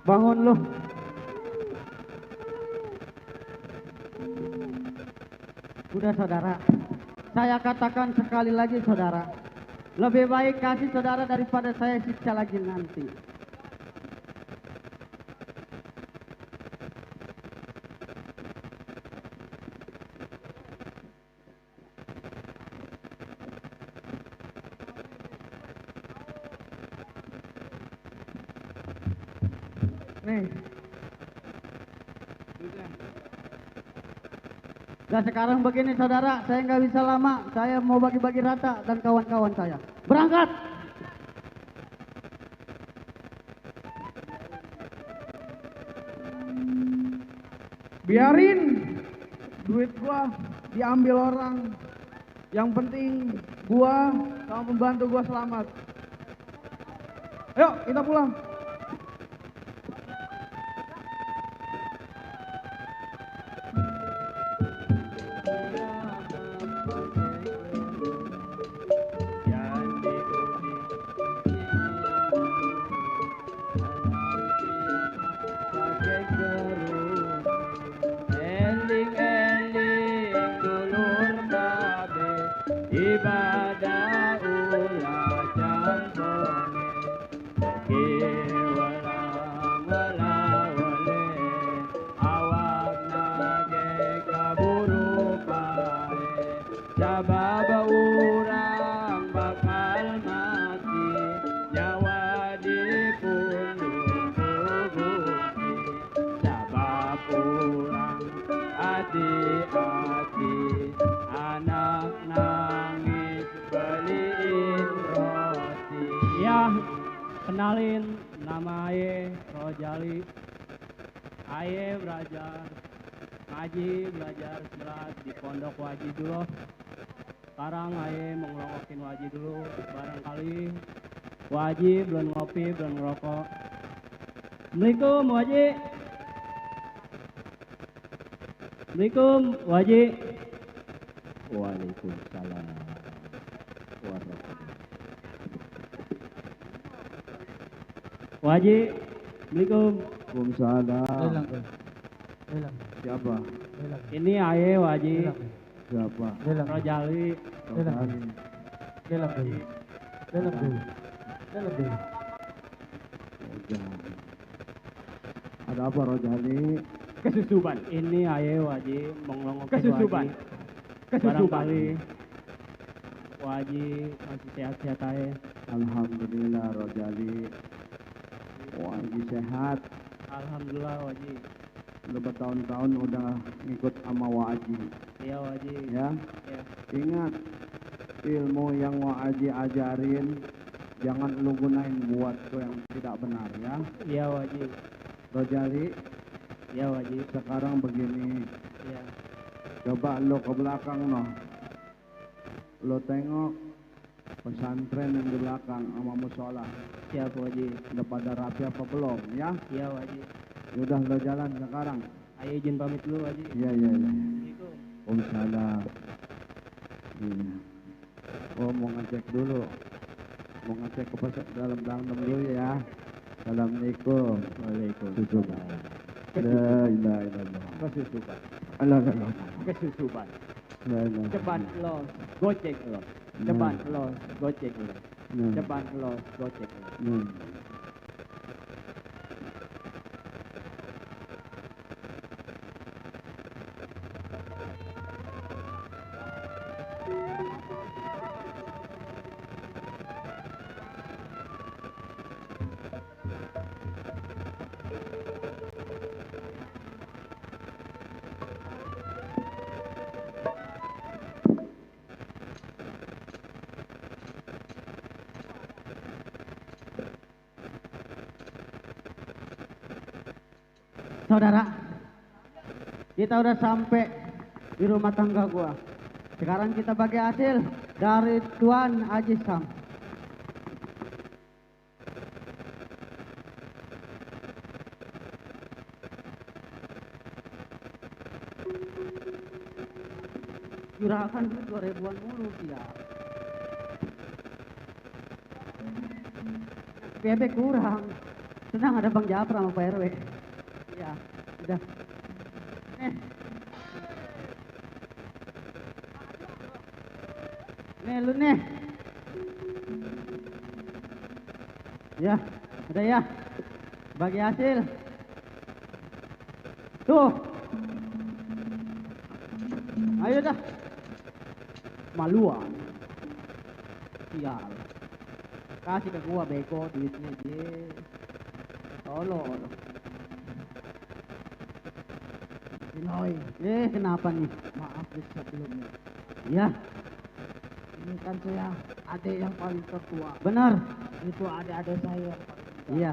Bangun lu. Udah saudara, saya katakan sekali lagi saudara, lebih baik kasih saudara daripada saya siksa lagi nanti. Nih. Dan sekarang begini saudara, saya nggak bisa lama, saya mau bagi-bagi rata dan kawan-kawan saya. Berangkat! Biarin duit gua diambil orang. Yang penting gua sama pembantu gua selamat. Ayo kita pulang. Ibadah ulah campone kiwalang walawale awak nage kaburu pae sabab urang bakal mati nyawa di punduk bukti sabab urang hati-hati anak nangis beliin roti. Ya, kenalin nama Aye Rojali. Aye belajar ngaji, belajar silat di Pondok Waji dulu. Sekarang Aye mau ngerokokin Waji dulu. Barangkali Waji belum ngopi, belum ngerokok. Assalamualaikum Waji. Assalamualaikum Waji. Waalaikumsalam warahmatullahi Waji. Assalamualaikum. Waalaikumsalam. Siapa? Ini Aye Waji. Siapa? Rojali. Ada apa Rojali? Kesusuban. Ini Aye Waji mengelongokin Kesusuban. Waji. Barangkali Waji masih sehat-sehat Aye. Alhamdulillah Rojali. Waji sehat. Alhamdulillah Waji. Udah bertahun-tahun udah ngikut sama Waji. Iya Waji. Ya. Ya. Ingat ilmu yang Waji ajarin jangan lu gunain buat yang tidak benar ya. Iya Waji. Rojali, Iya Waji. sekarang begini. Iya. Coba lo ke belakang no. Lo tengok pesantren yang di belakang sama musola. Siap Waji. Udah pada rapi apa belum ya? Iya Waji. Udah lo jalan sekarang. Ayo izin pamit dulu Waji. Iya iya iya. Assalamualaikum. Waalaikumsalam. Iya. Oh mau ngecek dulu. Mau ngecek ke dalam dulu ya. Assalamualaikum. Waalaikumsalam. La ilaha illallah. Kesusuban. Allah Allah. Kesusuban. La ilaha. Cepat los, gocek los. Cepat los, gocek los. Nah. Cepat los, gocek los. Nah. Saudara, kita udah sampai di rumah tangga gua. Sekarang kita bagi hasil dari Tuan Haji Sam. Juragan duit 2.000-an mulu dia. PB kurang. Tenang, ada Bang Japra sama Pak RW. Ya, udah. Nih. Nih lu nih. Ya, udah ya. Bagi hasil. Tuh. Ayo dah. Maluan. Sial. Kasih ke gua bego duitnya je. Tolong. Pinoy, Kenapa nih? maaf nih sebelumnya. Ya, Ini kan saya adik yang paling tertua. benar. Itu adik-adik saya yang paling tua. Iya.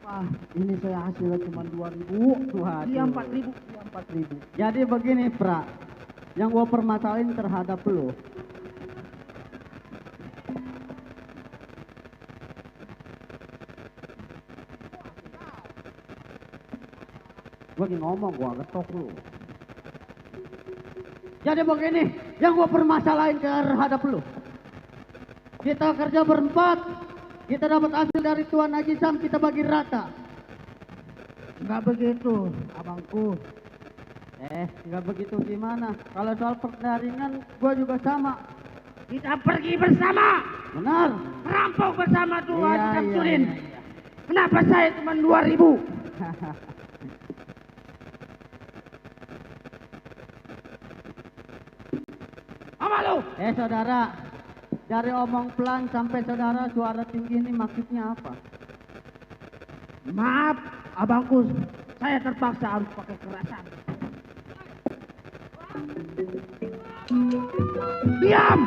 Apa? Ini saya hasilnya cuma 2.000. Waduh. Dia 4.000. Dia 4.000. Jadi begini, Pra. Yang gua permasalahin terhadap lu. Gua lagi ngomong, gua getok lu. Jadi begini, yang gua permasalahin terhadap lu. Kita kerja berempat, kita dapat hasil dari Tuan Haji Sam, kita bagi rata. Enggak begitu, abangku. Nggak begitu gimana? Kalau soal perdaringan, gua juga sama. Kita pergi bersama, Benar. merampok bersama tuh Haji Iya, Samsudin. iya. Kenapa saya cuma 2.000? Apa lu? Saudara, dari omong pelan sampai saudara suara tinggi ini maksudnya apa? Maaf, abangku, saya terpaksa harus pakai kekerasan. Diam!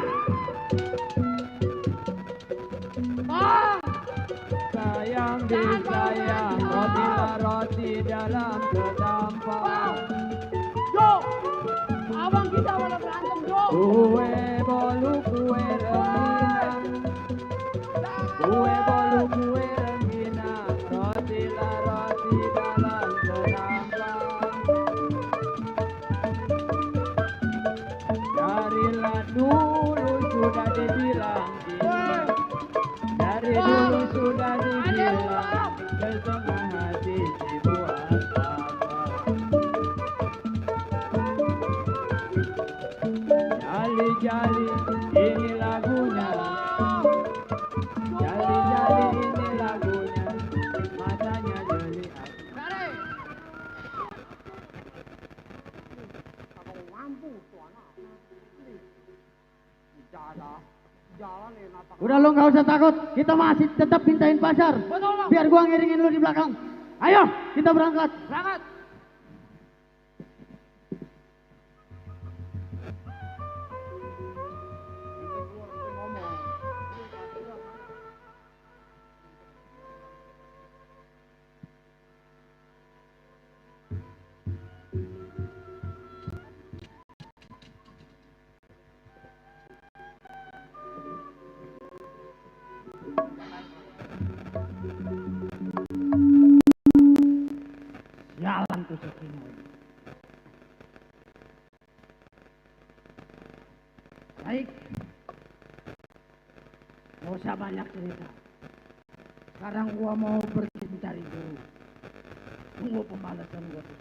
Bang! Sayang disayang, rotilah roti dalam sedampang. Jo! Abang kita malah berantem, Jo! Kue bolu kue rengginang, kue bolu kue rengginang, rotilah roti dalam sedampang. Darilah dulu sudah dibilang ini, dari dulu sudah dibilang, setengah hati dibuat apa. Jali-jali ini lagunya, jali-jali ini lagunya, matanya jeli aku. Abang mampu tuh anak. Jalan enak. Udah lu nggak usah takut, kita masih tetap pintain pasar. Betul, Bang. Biar gua ngiringin lu di belakang. Ayo, kita berangkat. Berangkat. Jalan tuh Sekimo. Baik. Gak usah banyak cerita. Sekarang gua mau pergi mencari guru. Tunggu pembalasan gua tuh.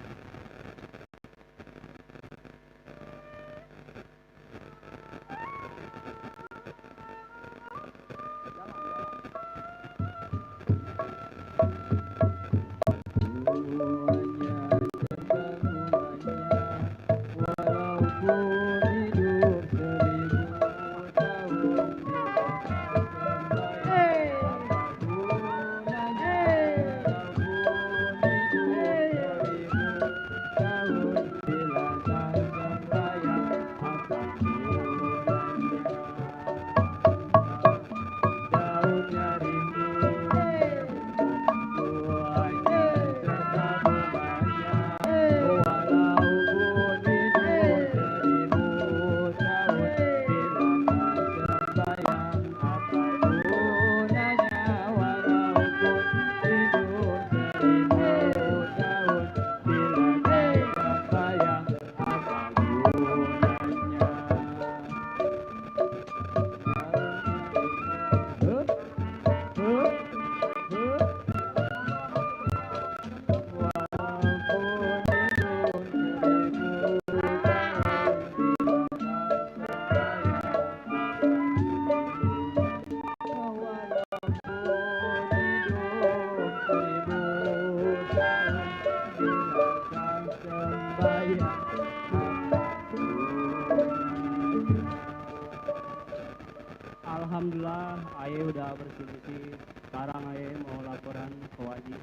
sini sih. Sekarang aja mau laporan ke Waji.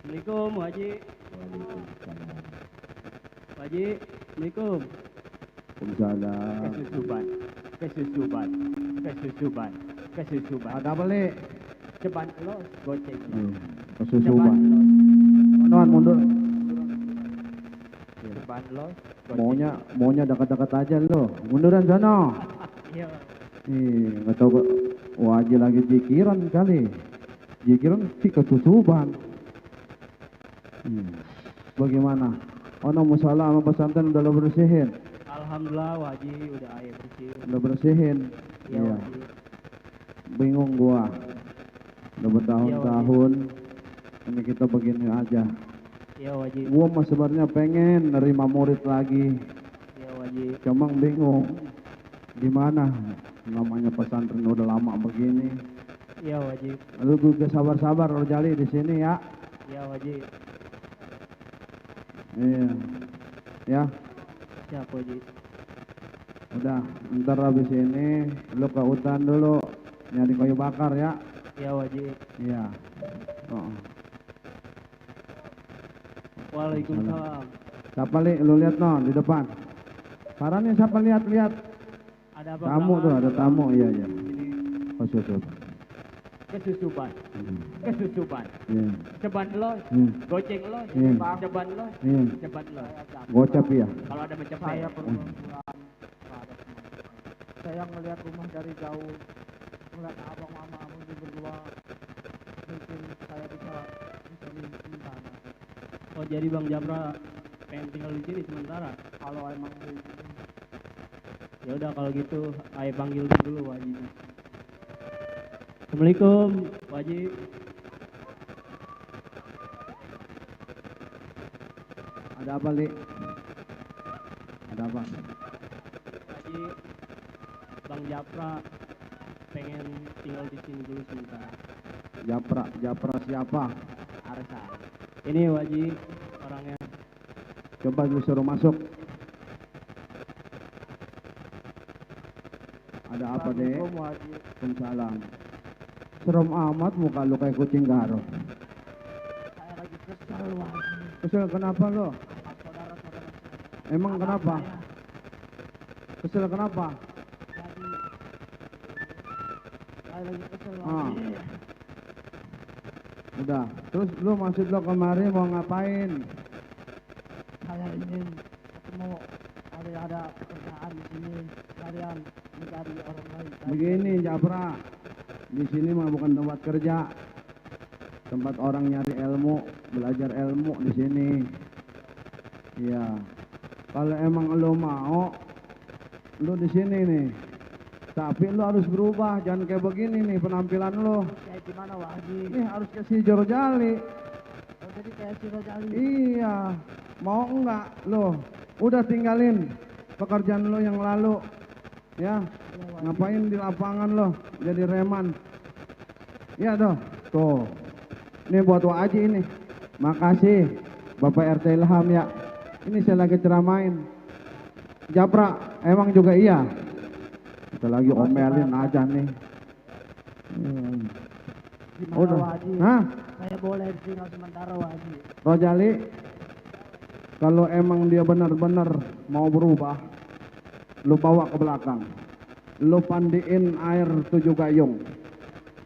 Assalamualaikum Waji. Waji, Assalamualaikum. Waalaikumsalam. Kesusuban. Ada apa, Le? Ceban los, goceng. Kesusuban. Noan mundur. Ceban los, Maunya dekat-dekat aja lo. Munduran sana. Iya. Nggak tahu Waji lagi jikiran kali. Jikiran sih kesusuban. Bagaimana? Ono musola sama pesantren udah lo bersihin? Alhamdulillah Waji udah air bersih. Udah bersihin? Iya Waji. Bingung gua. Udah bertahun-tahun. Ini kita begini aja. Iya Waji. Gua mah sebenarnya pengen nerima murid lagi. Iya Waji. Cuma bingung. Gimana? Namanya pesantren udah lama begini. Iya Waji. Lu juga sabar-sabar Rojali di sini ya. Iya Waji. Iya. Ya. Siap Waji. Udah, ntar habis ini lu ke hutan dulu nyari kayu bakar ya. Iya Waji. Iya. Oh. Waalaikumsalam. Siapa li? Lu lihat non di depan. Sarannya siapa lihat? Ada apa? Tamu tuh, ada tamu. Iya. Oh, susup. Kesusuban. Iya. Ceban los, goceng los, Iya. ceban los, Iya. ceban los. Gocap ya. Kalau ada macam Saya berlumuran saya ngelihat rumah dari jauh, ngelihat abang mama mungkin berdua, mungkin saya bisa sementara. Oh jadi Bang Japra pengen tinggal di sini sementara. Kalau emang di sini Ya udah kalau gitu, ayo panggil dulu Wajinya. Assalamualaikum Waji. Ada apa li? Ada apa? Waji, Bang Japra pengen tinggal di sini dulu sementara. Japra siapa? Arsa. Ini Waji orangnya. Coba lu suruh masuk. Ada apa dek? Waalaikumsalam. Serem amat muka lu kayak kucing garong. saya lagi kesal Waji. Kesel kenapa lo? Saudara-saudara Emang kenapa? Kesel kenapa? jadi saya lagi kesal Ah. Waji. Udah. Terus lu maksud lo kemari mau ngapain? Saya ingin ketemu ada pekerjaan di sini kalian mencari orang lain. Begini Japra. Di sini mah bukan tempat kerja. Tempat orang nyari ilmu, belajar ilmu di sini. Iya. Kalau emang lo mau, lo di sini nih. Tapi lo harus berubah, jangan kayak begini nih penampilan lo. Kayak gimana Waji? Nih harus ke si Jorjali. Oh, jadi kayak si Rojali. Iya. Mau enggak lo? Udah tinggalin pekerjaan lo yang lalu. Ya. Ngapain di lapangan lo? Jadi reman. Iya doh. Tuh. Ini buat Waji ini. Makasih Bapak RT Ilham ya. Ini saya lagi ceramain. Japra, emang juga iya. Kita lagi omelin aja nih. Gimana Udah. Waji? Hah? Saya boleh tinggal sementara Waji. Rojali, kalau emang dia benar-benar mau berubah, lu bawa ke belakang. Lu pandiin air 7 gayung.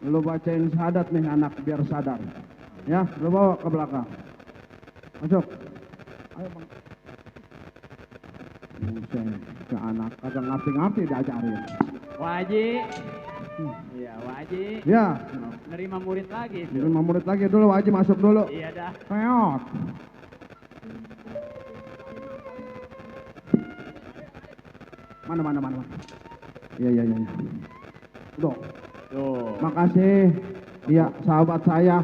Lu bacain syahadat nih anak biar sadar. Ya, lu bawa ke belakang. Masuk. Ayo bang. Buset, ke anak kagak ngerti-ngerti diajarin. Waji. Iya Waji. Ya, Nerima murid lagi tuh. 5 murid lagi dulu, Waji masuk dulu. Iya dah. Peot. Mana. Iya. Tuh. Tuh. Makasih. Iya, sahabat saya,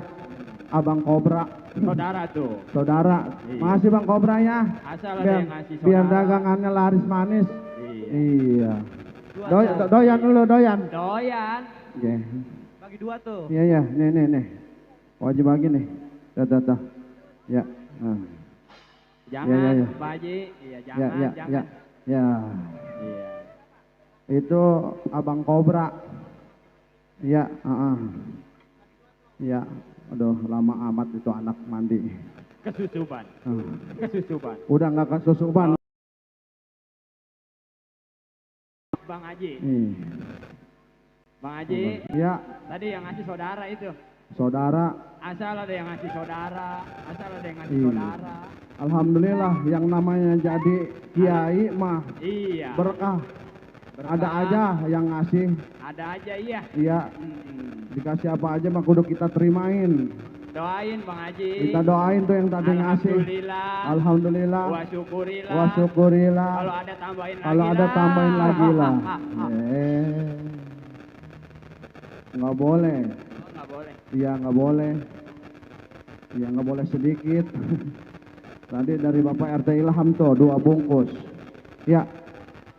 Abang Kobra. Saudara tuh. Saudara. Iya. Makasih Bang Kobra ya. Asal ada yang ngasih saudara. Biar dagangannya laris manis. Iya. Iya. Dua asal. Doyan dulu, doyan. Doyan. Oke. Bagi 2 tuh. Iya. Nih. Wajib bagi nih. Dah. Ya. Nah. Jangan, Iya. Pak Haji. Iya, Ya. jangan. Ya. Iya. Itu Abang Kobra. Iya, iya. Aduh, lama amat itu anak mandi. Kesusupan. Kesusupan. Udah nggak kesusupan. Bang Haji. Bang Haji. Haji. Iya. Tadi yang ngasih saudara itu. Saudara. Asal ada yang ngasih saudara. Asal ada yang ngasih saudara. Alhamdulillah yang namanya jadi kiai mah Iya. berkah. Berkah. Ada aja yang ngasih. Ada aja iya. Iya. Dikasih apa aja mah kudu kita terimain. Doain Bang Haji. Kita doain tuh yang tadi ngasih. Alhamdulillah. Alhamdulillah. Wa syukurillah. Wa syukurillah. Kalau ada tambahin lagi. Kalau ada tambahin lagi lah. Nggak boleh. Nggak boleh. Iya nggak boleh. Iya nggak boleh sedikit. Tadi dari Bapak RT Ilham tuh 2 bungkus. Ya.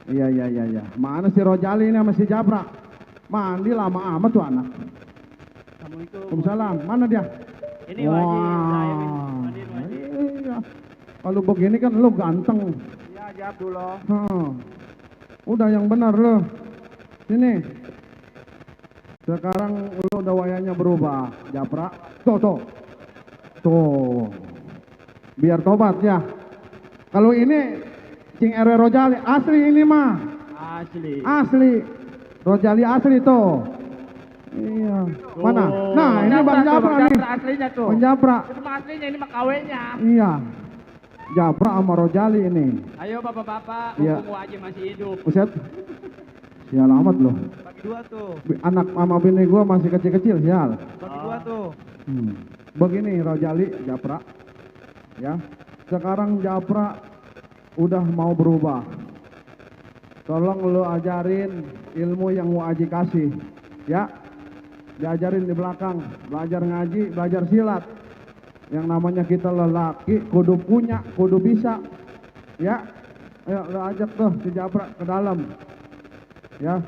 Iya. Mana si Rojali ini sama si Japra? Mandi lama amat tuh anak. Assalamualaikum. Waalaikumsalam. Mana dia? Ini Haji. Mandiin Haji. Iya. Kalau begini kan lu ganteng. Iya, jawab dulu. Udah yang benar lu. Sini. Sekarang lu udah wayanya berubah, Japra. Tuh. Biar tobat ya. Kalau ini Cing RW Rojali asli ini mah. Asli. Rojali asli tuh. Iya. Mana? Nah, ini Bang Japra nih. Aslinya tuh. Bang Japra. Itu mah aslinya, ini mah KW-nya. Iya. Japra sama Rojali ini. Ayo bapak-bapak, Iya. mumpung Haji masih hidup. Buset. Sial amat loh. Bagi 2 tuh. Anak sama bini gua masih kecil-kecil, sial. Bagi 2 tuh. Begini Rojali, Japra. Ya. Sekarang Japra udah mau berubah. Tolong lu ajarin ilmu yang mau Haji kasih. Ya. Diajarin di belakang, belajar ngaji, belajar silat. Yang namanya kita lelaki kudu punya, kudu bisa. Ya. Ayo lu ajak tuh si Japra ke dalam. Ya.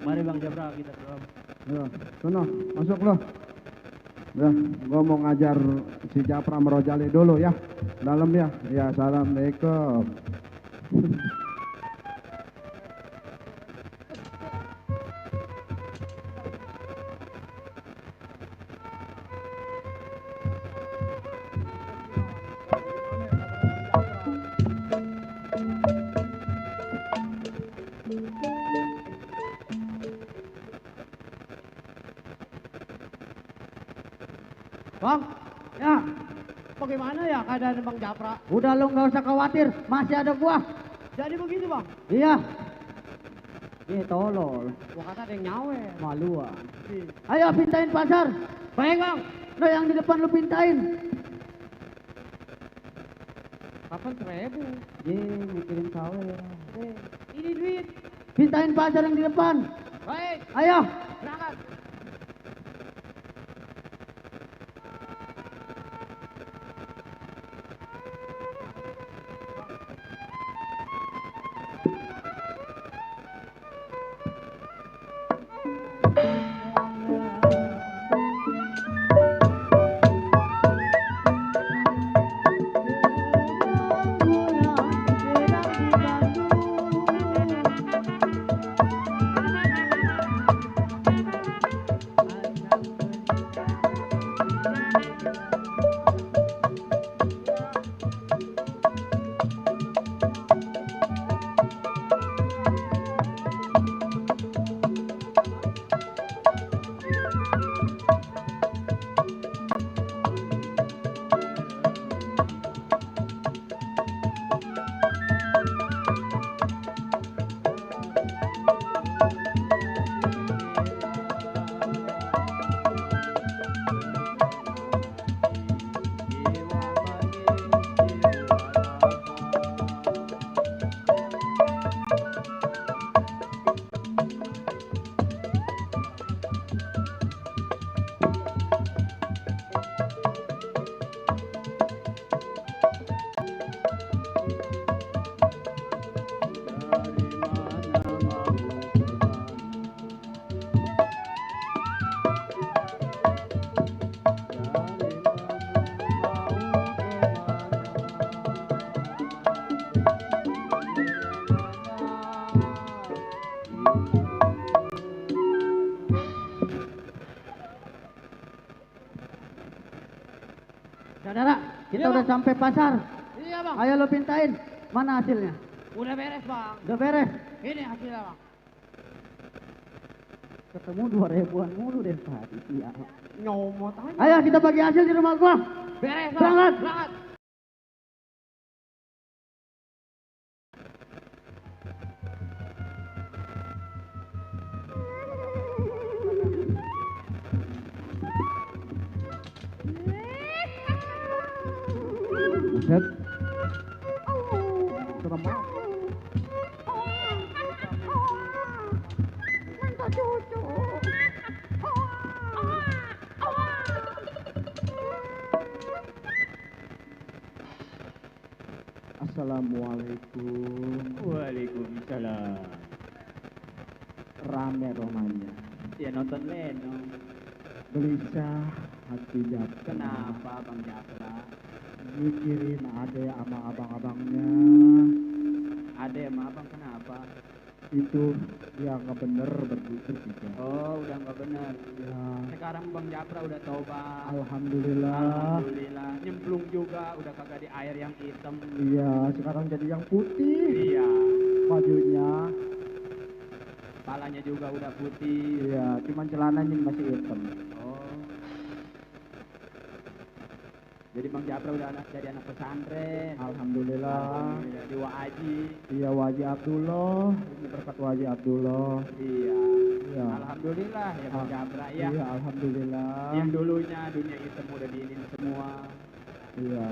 Mari Bang Japra kita ke dalam. Ya, sono, masuk loh. Ya, gua mau ngajar si Japra Merojali dulu ya. Dalam ya. Ya, assalamualaikum. Bang, ya. Bagaimana ya keadaan Bang Japra? Udah lo nggak usah khawatir, masih ada gua. Jadi begitu Bang? Iya. Tolol. Gua kata ada yang nyawe. Maluan. Ayo pintain pasar. Baik Bang. Lo yang di depan lu pintain. Kapan 1000? Mikirin sawer. Ini duit. Pintain pasar yang di depan. Baik. Ayo. Berangkat. Saudara, kita Iya, udah Bang. sampai pasar. Iya bang. Ayo lo pintain. Mana hasilnya? Udah beres bang. Udah beres. Ini hasilnya bang. Ketemu 2 ribuan mulu deh tadi. Iya. Nyomot aja. Ayo kita bagi hasil di rumah gua. Beres bang. Berangkat. Berangkat. Buset. Serem banget. Assalamualaikum. Waalaikumsalam. Rame romanya. Ya nonton Leno. Gelisah hati Japra. Kenapa Bang Japra? Mikirin ade sama abang-abangnya. Ada yang abang kenapa? Itu yang nggak bener bertiga. Oh udah nggak benar. Ya, Sekarang Bang Japra udah tobat. alhamdulillah. Alhamdulillah. Nyemplung juga udah kagak di air yang hitam. Iya, sekarang jadi yang putih. Iya. Bajunya, Kepalanya juga udah putih. iya, cuman celananya masih hitam. Oh. Jadi Bang Japra udah jadi anak pesantren. Alhamdulillah. Alhamdulillah. Di Wa'aji. Iya, Waji Abdullah. Ini berkat Waji Abdullah. Iya. Iya. Alhamdulillah ya Bang Japra ya. Iya, alhamdulillah. Yang dulunya dunia hitam udah diinin semua. Iya.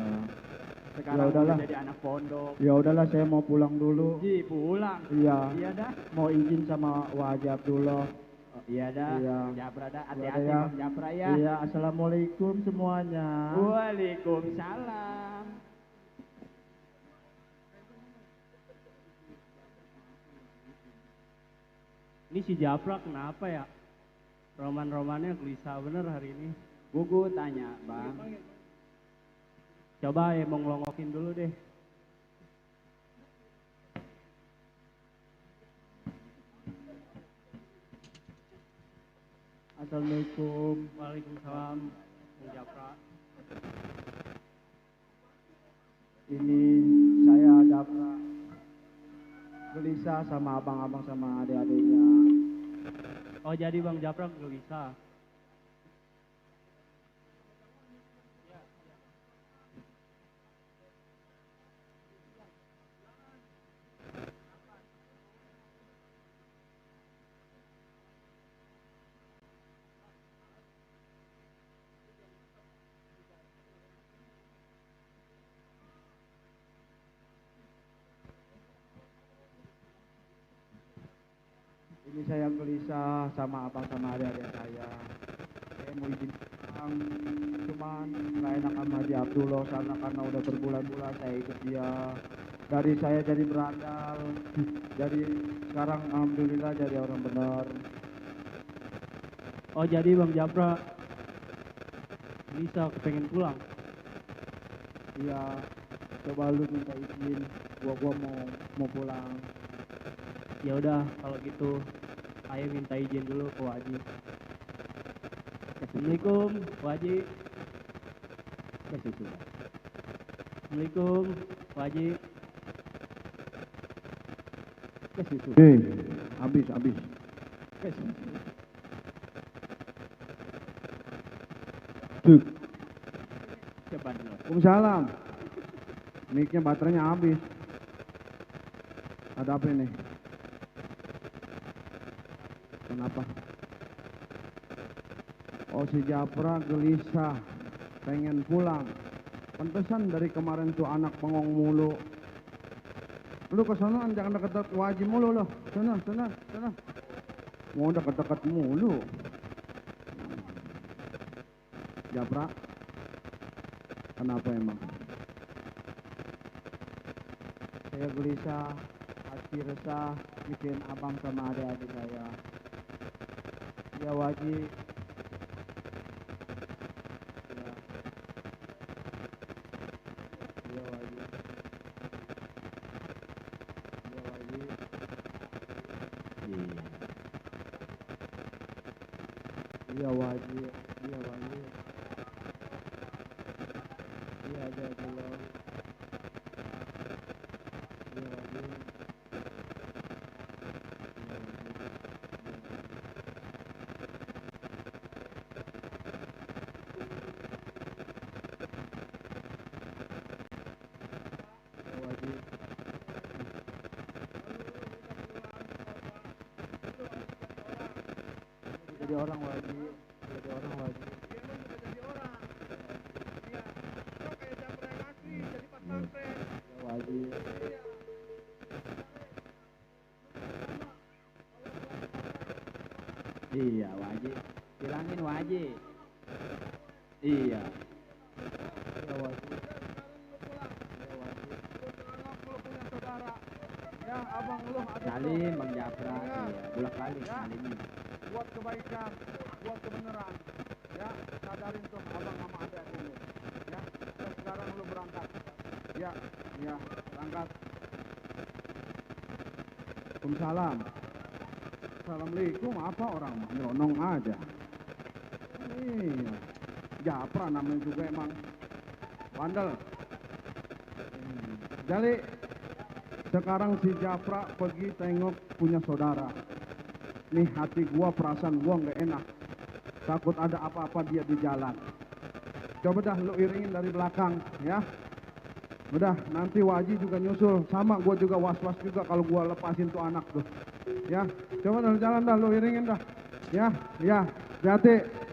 Sekarang Ya udahlah. udah jadi anak pondok. Ya udahlah, saya mau pulang dulu. Ji pulang. Iya. Iya dah. Mau izin sama Waji Abdullah. Oh, iya dah. Iya. Japra dah. Iya Hati-hati ya. Bang Japra ya. Iya, assalamualaikum semuanya. Waalaikumsalam. Ini si Japra kenapa ya? Roman-romannya gelisah bener hari ini. Gugu tanya Bang. Coba ya mau ngelongokin dulu deh. Assalamualaikum. Waalaikumsalam, Bang Japra. Ini saya Japra. Gelisah sama abang-abang sama adik-adiknya. Oh jadi Bang Japra gelisah. Ini saya gelisah sama abang sama adik-adik saya. Saya mau izin pulang, cuman nggak enak sama Haji Abdullah karena udah berbulan-bulan saya ikut dia. Dari saya jadi berandal, jadi sekarang alhamdulillah jadi orang benar. Oh jadi Bang Japra gelisah kepengen pulang. Iya, coba lu minta izin, gua mau pulang. Ya udah kalau gitu saya minta izin dulu ke Waji. Assalamualaikum Waji. Assalamualaikum Waji. Hei, habis. Cuk. Coba dulu. Waalaikumsalam. Mic-nya baterainya habis. Ada apa ini? Kenapa? Oh si Japra gelisah, pengen pulang. Pantesan dari kemarin tuh anak bengong mulu. Lu kesana jangan deket-deket wajib mulu loh. Sana. Mau deket-deket mulu. Japra, kenapa emang? Saya gelisah, hati resah, bikin abang sama adik-adik saya. Ya wajib. Ya. Ya wajib. Ya wajib. Ya wajib. Ya wajib. Iya jadi lo. Iya Waji. Jadi orang Waji, jadi orang Waji. Ya Waji. Iya, Waji. Bilangin Waji. Iya. Ya Waji. Ya abang lu ada Salim Bang Japra. Iya, bolak-balik salimnya. buat kebaikan, buat kebenaran. Ya, sadarin tuh abang sama adek dulu. Ya, dan sekarang lu berangkat. Ya, berangkat. Waalaikumsalam. Assalamualaikum, apa orang mah nyonong aja. Iya, Japra namanya juga emang bandel. Jadi sekarang si Japra pergi tengok punya saudara. Nih hati gua, perasaan gua nggak enak. Takut ada apa-apa dia di jalan. Coba dah lu iringin dari belakang, ya. Udah, nanti Waji juga nyusul. Sama gua juga was-was juga kalau gua lepasin tuh anak tuh. Ya, coba dah jalan dah, lu iringin dah. Ya, hati-hati.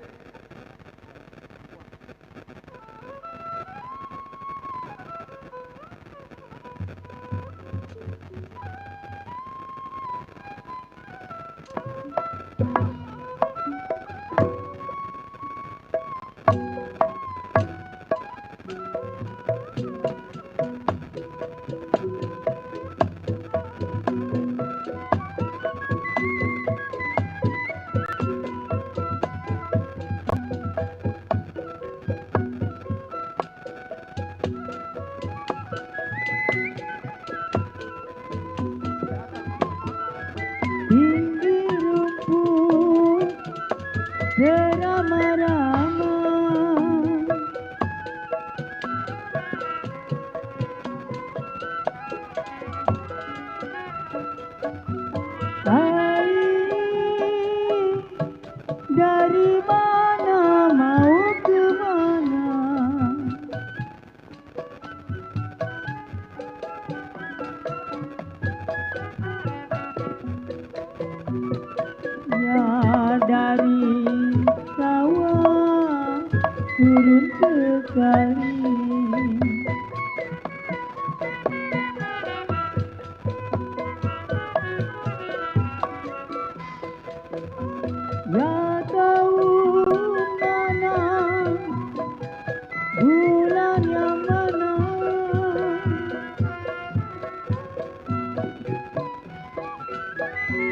Tinggi rumput beramai-ramai, dari mana mau ke mana? Ya dari sawah turun ke kali, ya tahu mana bulan yang mana,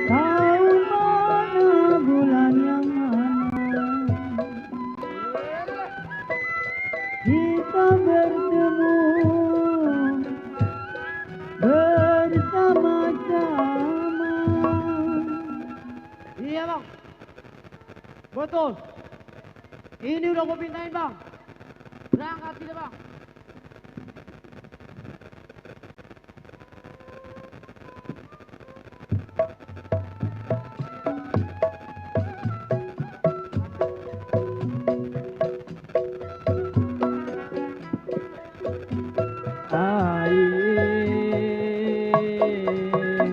tahu mana bulan yang mana, kita bertemu bersama-sama. Iya bang, betul. Ini udah gue pintain bang. Berangkat tidak bang?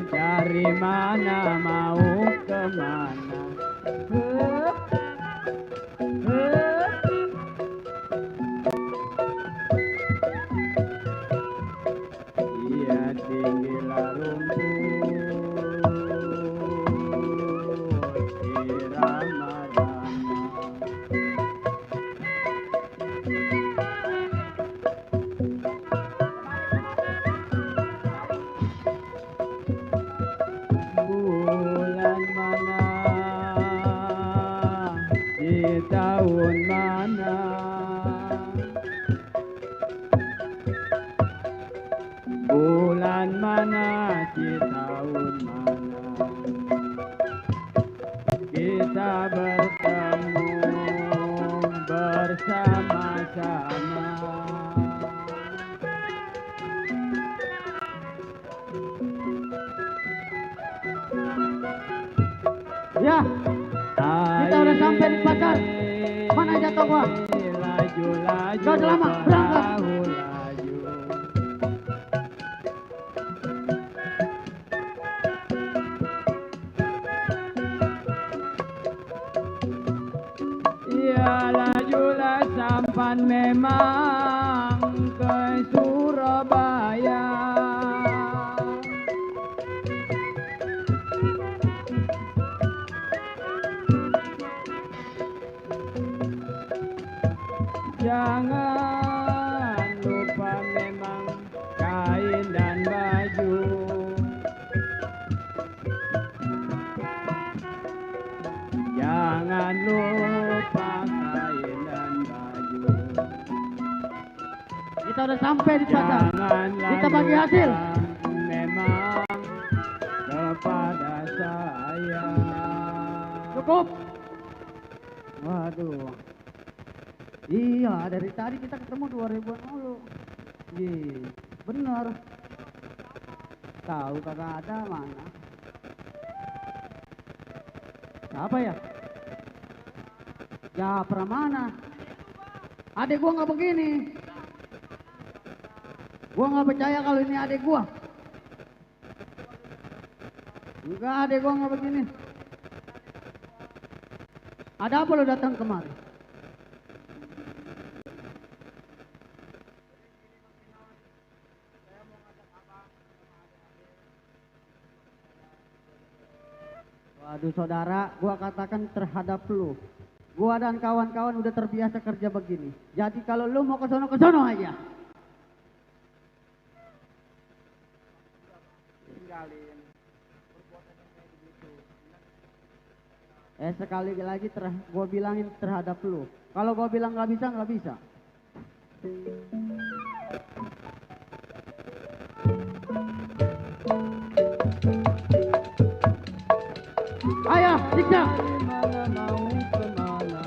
Dari mana mau kemana? Iya tinggilah rumput irama-rama. Ya, kita udah sampai di pasar. Mana jatuh gua? Laju, laju, Gak lama, berangkat. perahu laju. Ya lajulah sampan memang ke Surabaya. Jangan lupa memang kain dan baju. Jangan lupa kain dan baju. Kita udah sampai di pasar. Janganlah Kita bagi hasil. lupa memang kepada saya. Cukup. Waduh. Iya, dari tadi kita ketemu 2000-an mulu. Iya, bener. Tahu kagak ada mana. Siapa ya? Ya, mana? Adek gua nggak begini. Gua nggak percaya kalau ini adek gua. Enggak, adek gua nggak begini. Ada apa lo datang kemari? Waduh saudara, gua katakan terhadap lu. Gua dan kawan-kawan udah terbiasa kerja begini. Jadi kalau lu mau ke sono aja. Tinggalin. Sekali lagi gua bilangin terhadap lu. Kalau gua bilang nggak bisa, nggak bisa. Ayo, siksa. Mana mau kemana?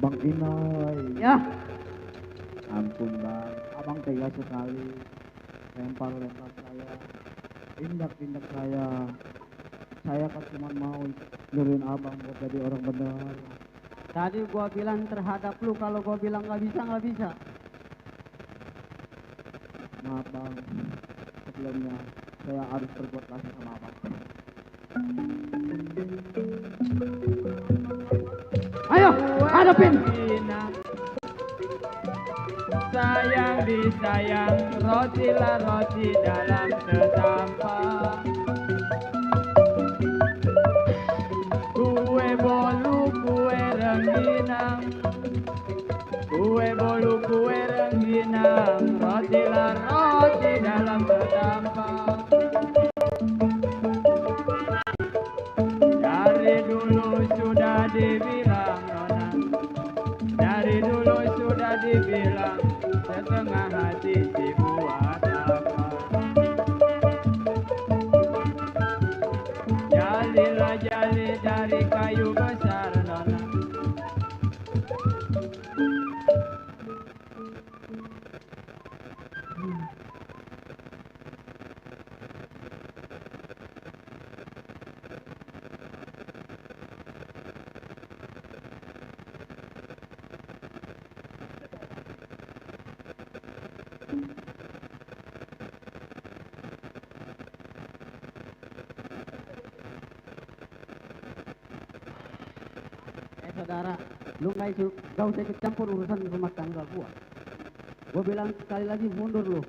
Bang Inoy. Ya, Ampun bang, abang tega sekali. Lempar-lempar saya, tindak-tindak saya. Saya kan cuma mau nyuruhin abang buat jadi orang benar. tadi gua bilang terhadap lu. Kalau gua bilang nggak bisa, nggak bisa. Maaf bang, sebelumnya saya harus berbuat kasih sama abang. Ayo, hadapin. Sayang disayang, rotilah roti dalam setampah. Kue bolu, kue rengginang. Kue bolu, kue rengginang, rotilah roti dalam setampah. Dari dulu sudah dibilang nona, dari dulu sudah dibilang, setengah hati dibuat apa. Jalilah jali dari kayu besar nona. Saudara, lu gak usah ikut campur urusan rumah tangga gua. Gua bilang sekali lagi mundur lu.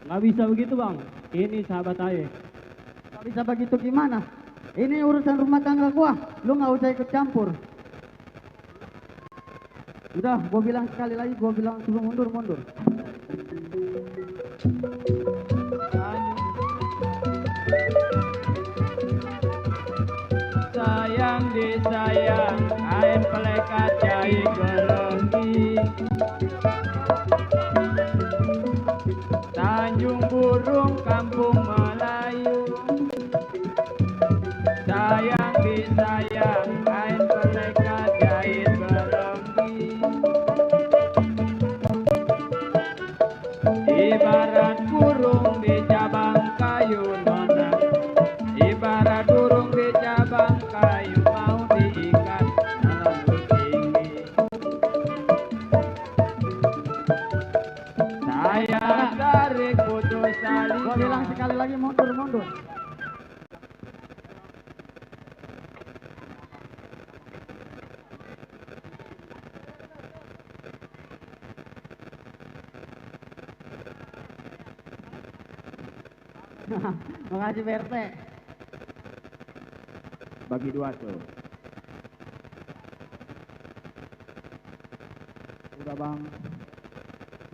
Nggak bisa begitu bang, ini sahabat saya. Gak bisa begitu gimana? Ini urusan rumah tangga gua. Lu gak usah ikut campur. Udah, gua bilang sekali lagi, gua bilang suruh mundur. Sayang disayang, kain pelekat jahit gelenggi. Tanjung Burung Kampung Melayu, sayang disayang kain pelekat jahit berembi. Ibarat burung di cabang kayu nona, ibarat burung di cabang kayu mau diikat dalam tinggi. Saya tarik putus tali. Gua bilang sekali lagi mundur. Makasih PRT. Bagi dua tuh. Udah bang,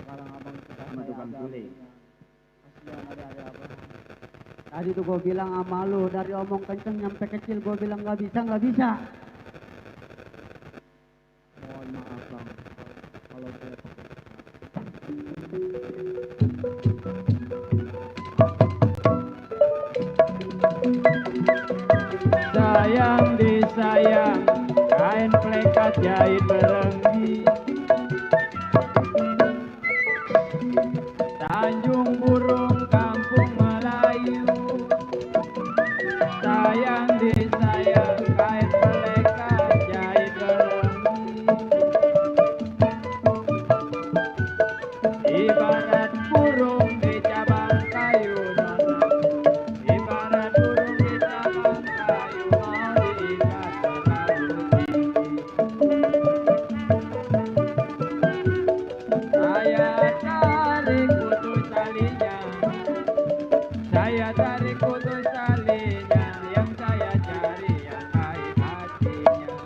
sekarang abang kita Sama tukang tuli. Kasihan ada abang. Tadi tuh gue bilang sama lu, dari omong kenceng nyampe kecil gue bilang nggak bisa. Mohon maaf bang, kalau saya Sayang disayang kain pelekat jahit berenggi. Tanjung Burung Kampung Melayu, sayang disayang kain pelekat jahit berenggi. Ibarat burung di cabang kayu nona, ibarat burung di cabang kayu mau diikat terlalu tinggi. Saya tarik putus talinya, yang saya cari yang kait hatinya.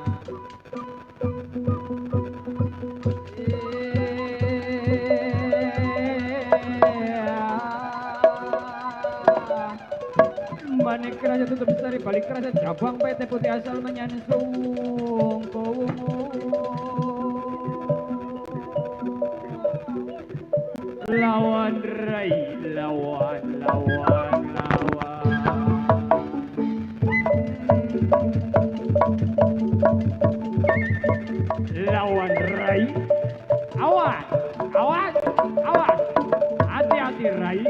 Manik kerasa tutup besar balik kerasa cabang PT putih asal menyansung lawan rai lawan rai. Awas hati-hati rai,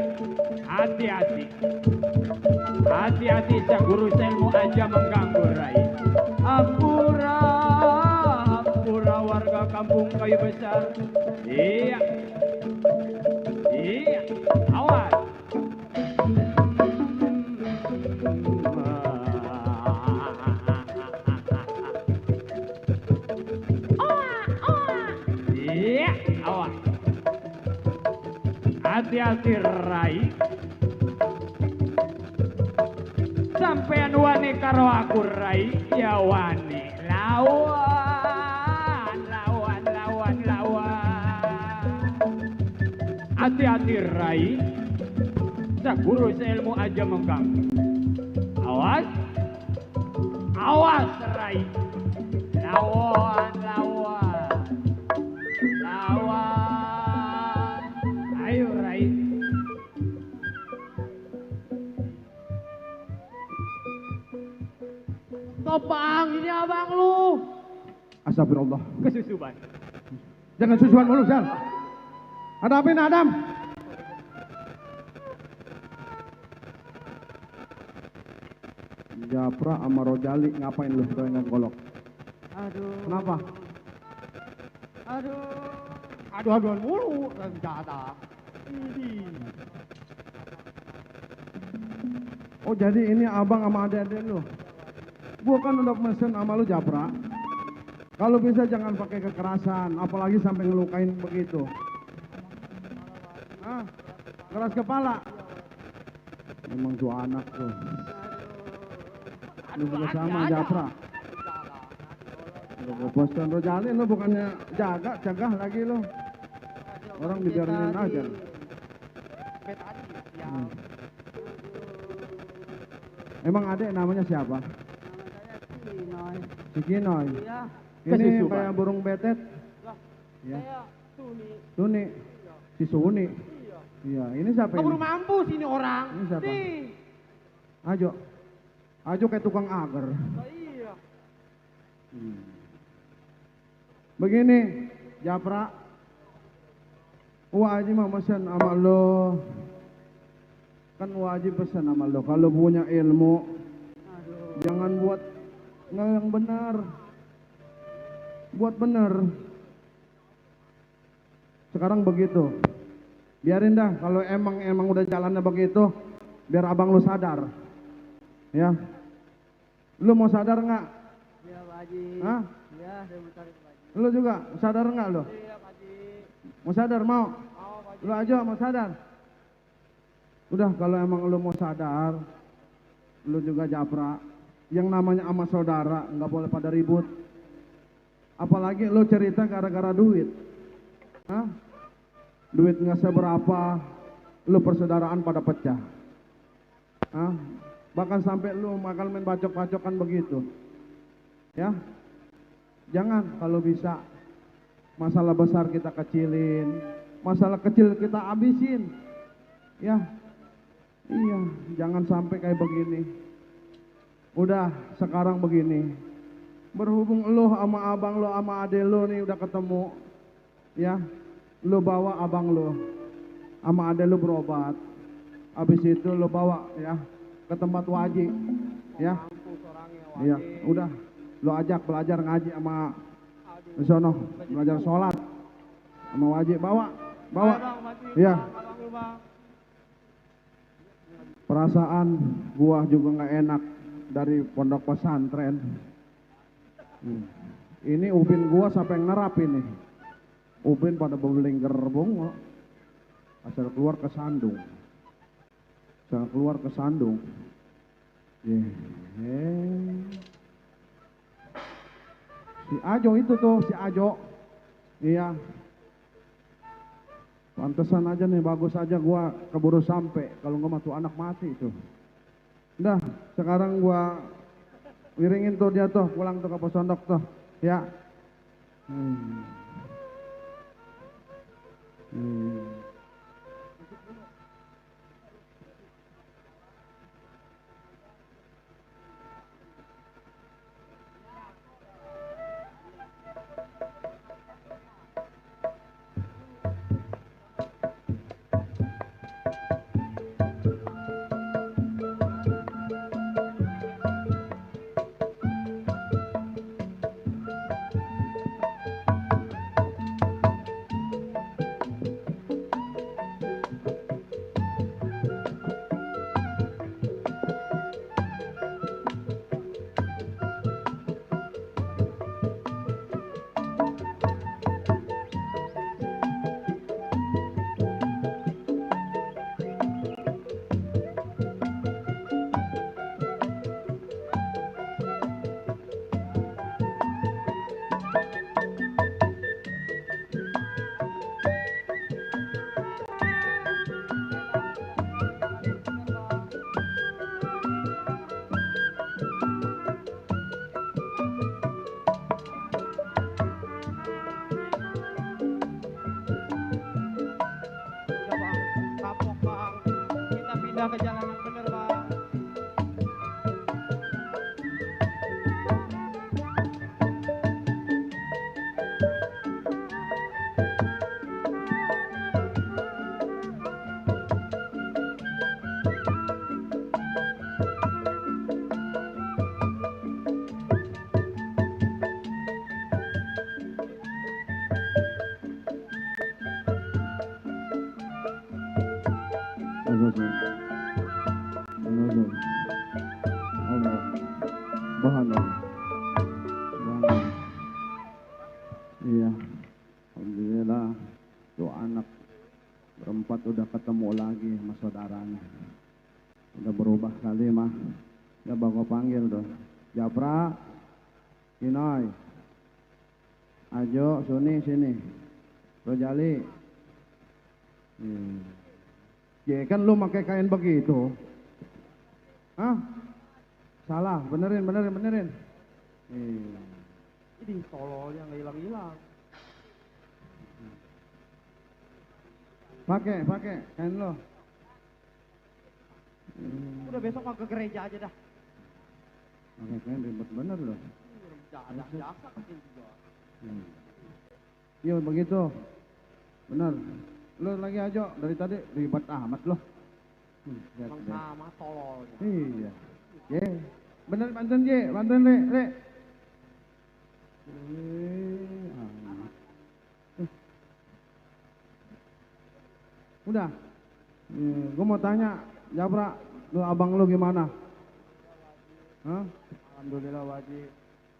hati-hati guru selmu aja mengganggu rai. Ampura warga kampung kayu besar. Iya, awas. Iya, awas. Hati-hati rai. Sampean wani karo aku rai, ya wani. Lawan. Hati-hati rai, guru seilmu aja mengganggu. Awas rai. Lawan. Ayo rai. Stop bang, ini abang lu. Astagfirullah. Kesusuban. Jangan susuan mulu, Sal. Hadapin Adam. Japra sama Rojali ngapain lu dengan golok? Aduh. Kenapa? Aduh mulu, rencana. Oh jadi ini abang sama adik-adik lu. Gua kan udah mesen sama lu Japra. Kalau bisa jangan pakai kekerasan, apalagi sampai ngelukain begitu. Hah? Keras kepala. Memang tuh anak tuh. Lu juga sama Japra. Lu bosan Rojali lu bukannya jaga lagi lu. Orang dibiarin aja. Emang adek namanya siapa? Si Kinoy. Iya. Ini kayak burung betet. Saya Tuni. Tuni. Si Suni. Iya, ini siapa Keburu ini? mampus ini orang. Ini siapa? Nih. Ajo. Ajo kayak tukang agar. Iya. Begini, Japra. Wajib mah pesan sama lo. Kan wajib pesan sama lo. Kalau punya ilmu, jangan buat nggak yang benar. Buat benar. Sekarang begitu. Biarin dah, kalau emang udah jalannya begitu, biar abang lu sadar. Ya. Lu mau sadar nggak? Iya, Pak Haji. Hah? Iya, saya mau tarik Pak Haji. Lu juga sadar nggak lu? Iya, Pak Haji. Mau sadar mau? Mau, Pak Haji. Lu aja mau sadar. Udah kalau emang lu mau sadar, lu juga Japra. Yang namanya sama saudara nggak boleh pada ribut. Apalagi lu cerita gara-gara duit. Hah? Duit nggak seberapa, lu persaudaraan pada pecah. Hah? Bahkan sampai lu bakal main bacok-bacokan begitu. Ya? Jangan, kalau bisa masalah besar kita kecilin, masalah kecil kita habisin. Ya. Iya, jangan sampai kayak begini. Udah, sekarang begini. Berhubung lu sama abang lu sama ade lu nih udah ketemu. Ya. Lu bawa abang lu sama ade lu berobat. Habis itu lu bawa ya ke tempat wajib. Ya. Iya, udah. Lu ajak belajar ngaji sama di sono, belajar sholat sama wajib, bawa. Iya. Perasaan gua juga nggak enak dari pondok pesantren. Ini ubin gua sampai ngerap ini. Ubin pada bebeling gerbong, asal keluar ke Sandung. Asal keluar ke Sandung. Si Ajo itu tuh, si Ajo. Iya. Pantesan aja nih, bagus aja gua keburu sampai. Kalau nggak mah tuh anak mati itu. Udah, sekarang gua wiringin tuh dia tuh, pulang tuh ke Posondok tuh. Ya. Ke jalan yang bener, Bang. Iya, alhamdulillah tuh anak berempat udah ketemu lagi sama saudaranya. Udah berubah kali mah. Ya bang gua panggil tuh. Japra, Kinoy, Ajo, Suni sini. Rojali. Ya kan lu pakai kain begitu. Hah? Salah, benerin. Ini tololnya nggak hilang-hilang. Pakai kain lo. Udah besok mah ke gereja aja dah. Pakai kain ribet bener loh. Jaksa kecil juga. Iya begitu. Bener. Lo lagi aja dari tadi ribet amat loh. Emang sama tololnya. Iya. Ye. Bener bantuin Ye, bantuin Re. Udah. Gue mau tanya, Japra, lu abang lu gimana? Hah? Alhamdulillah wajib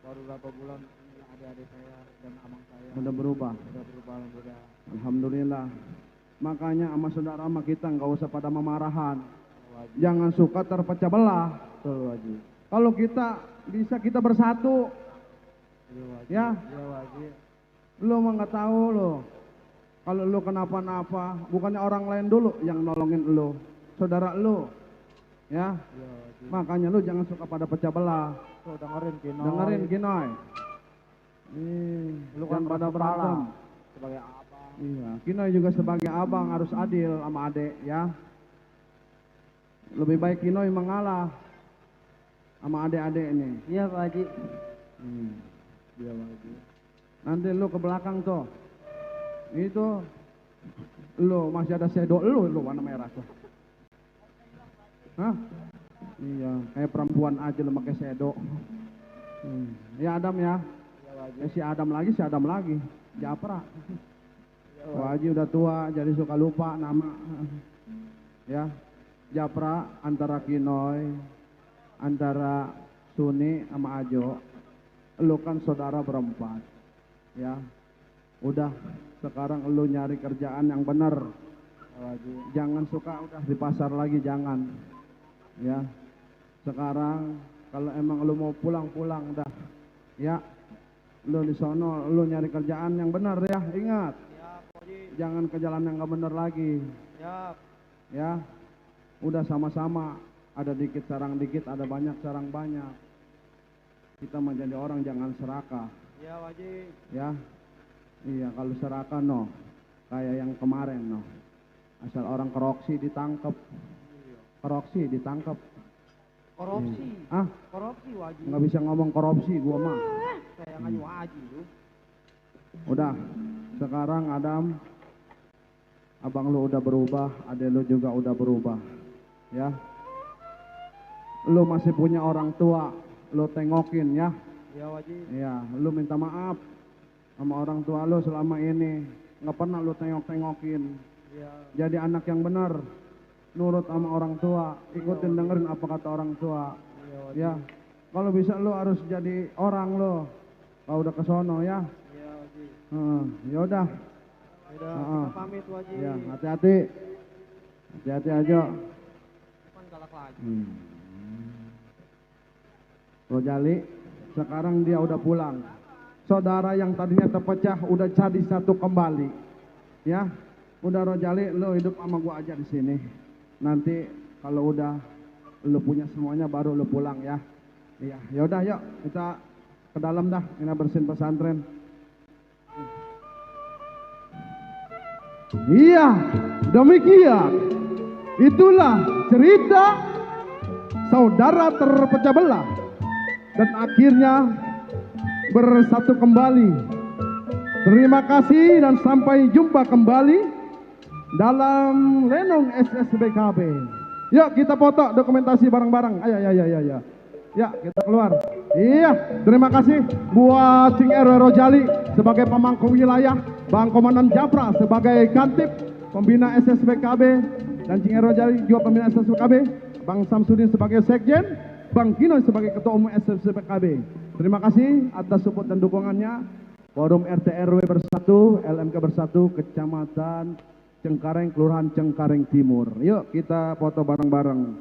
baru berapa bulan ini adik-adik saya dan abang saya Udah berubah. alhamdulillah. Alhamdulillah. Makanya sama saudara sama kita nggak usah pada memarahan. Jangan suka terpecah belah. Betul wajib. Kalau kita bisa kita bersatu, Iya wajib. ya. Iya wajib. Lu mah nggak tahu lo. Kalau lu kenapa-napa, bukannya orang lain dulu yang nolongin lu, saudara lu, ya. Iya wajib. Makanya lu jangan suka pada pecah belah. Tuh dengerin Kino. Dengerin Kinoy. Lu Jangan kan pada keras berantem. kepala sebagai abang. Iya, Kinoy juga sebagai abang harus adil sama adek, ya. Lebih baik Kinoy mengalah sama adik-adik ini. Iya Pak Haji. Iya wajib. Nanti lu ke belakang tuh. Itu lu masih ada shadow lu warna merah tuh. Hah? Iya, kayak perempuan aja lu pakai shadow. Ya Adam ya. Iya wajib. Si Adam lagi. Japra. Wajib udah tua jadi suka lupa nama. Ya. Japra antara Kinoy, antara Suni sama Ajo. Lu kan saudara berempat. Ya. Udah sekarang lu nyari kerjaan yang bener. Jangan suka udah di pasar lagi, jangan. Ya. Sekarang kalau emang lu mau pulang dah. Ya. Lu di sono lu nyari kerjaan yang bener ya, ingat. Jangan ke jalan yang gak bener lagi. Ya. Udah sama-sama, ada dikit sarang dikit, ada banyak sarang banyak. Kita menjadi orang jangan serakah. Iya wajib. Ya. Iya, kalau serakah no. Kayak yang kemarin no. Asal orang korupsi ditangkap. Korupsi ditangkap. Korupsi. Ah, Korupsi wajib. nggak bisa ngomong korupsi gua mah. Saya nggak wajib lu. Udah, sekarang Adam, abang lu udah berubah, adek lu juga udah berubah. Ya. Lu masih punya orang tua, lu tengokin ya. Iya wajib. Iya, lu minta maaf sama orang tua lu selama ini. Nggak pernah lu tengok-tengokin. Iya. Jadi anak yang benar, nurut sama orang tua, ikutin dengerin apa kata orang tua. Ya, kalau bisa lu harus jadi orang lo. Kalau udah ke sono ya. Iya wajib. Yaudah. Udah, kita pamit wajib. Ya, hati-hati. Hati-hati aja. Depan galak lagi. Rojali, sekarang dia udah pulang. Saudara yang tadinya terpecah udah jadi satu kembali. Ya, udah Rojali, lu hidup sama gua aja di sini. Nanti kalau udah lu punya semuanya baru lu pulang ya. Iya, yaudah yuk kita ke dalam dah, kita bersihin pesantren. Iya, demikian. Itulah cerita saudara terpecah belah dan akhirnya bersatu kembali. Terima kasih dan sampai jumpa kembali dalam Lenong SSBKB. Yuk kita foto dokumentasi bareng-bareng. Ayo. Ya, kita keluar. Iya, terima kasih buat Cing RW Rojali sebagai pemangku wilayah, Bang Komandan Japra sebagai Kantip Pembina SSBKB, dan Cing RW Rojali juga Pembina SSBKB, Bang Samsudin sebagai Sekjen, Bang Kinoy sebagai Ketua Umum SSBKB. Terima kasih atas support dan dukungannya. Forum RT RW Bersatu, LMK Bersatu, Kecamatan Cengkareng, Kelurahan Cengkareng Timur. Yuk kita foto bareng-bareng.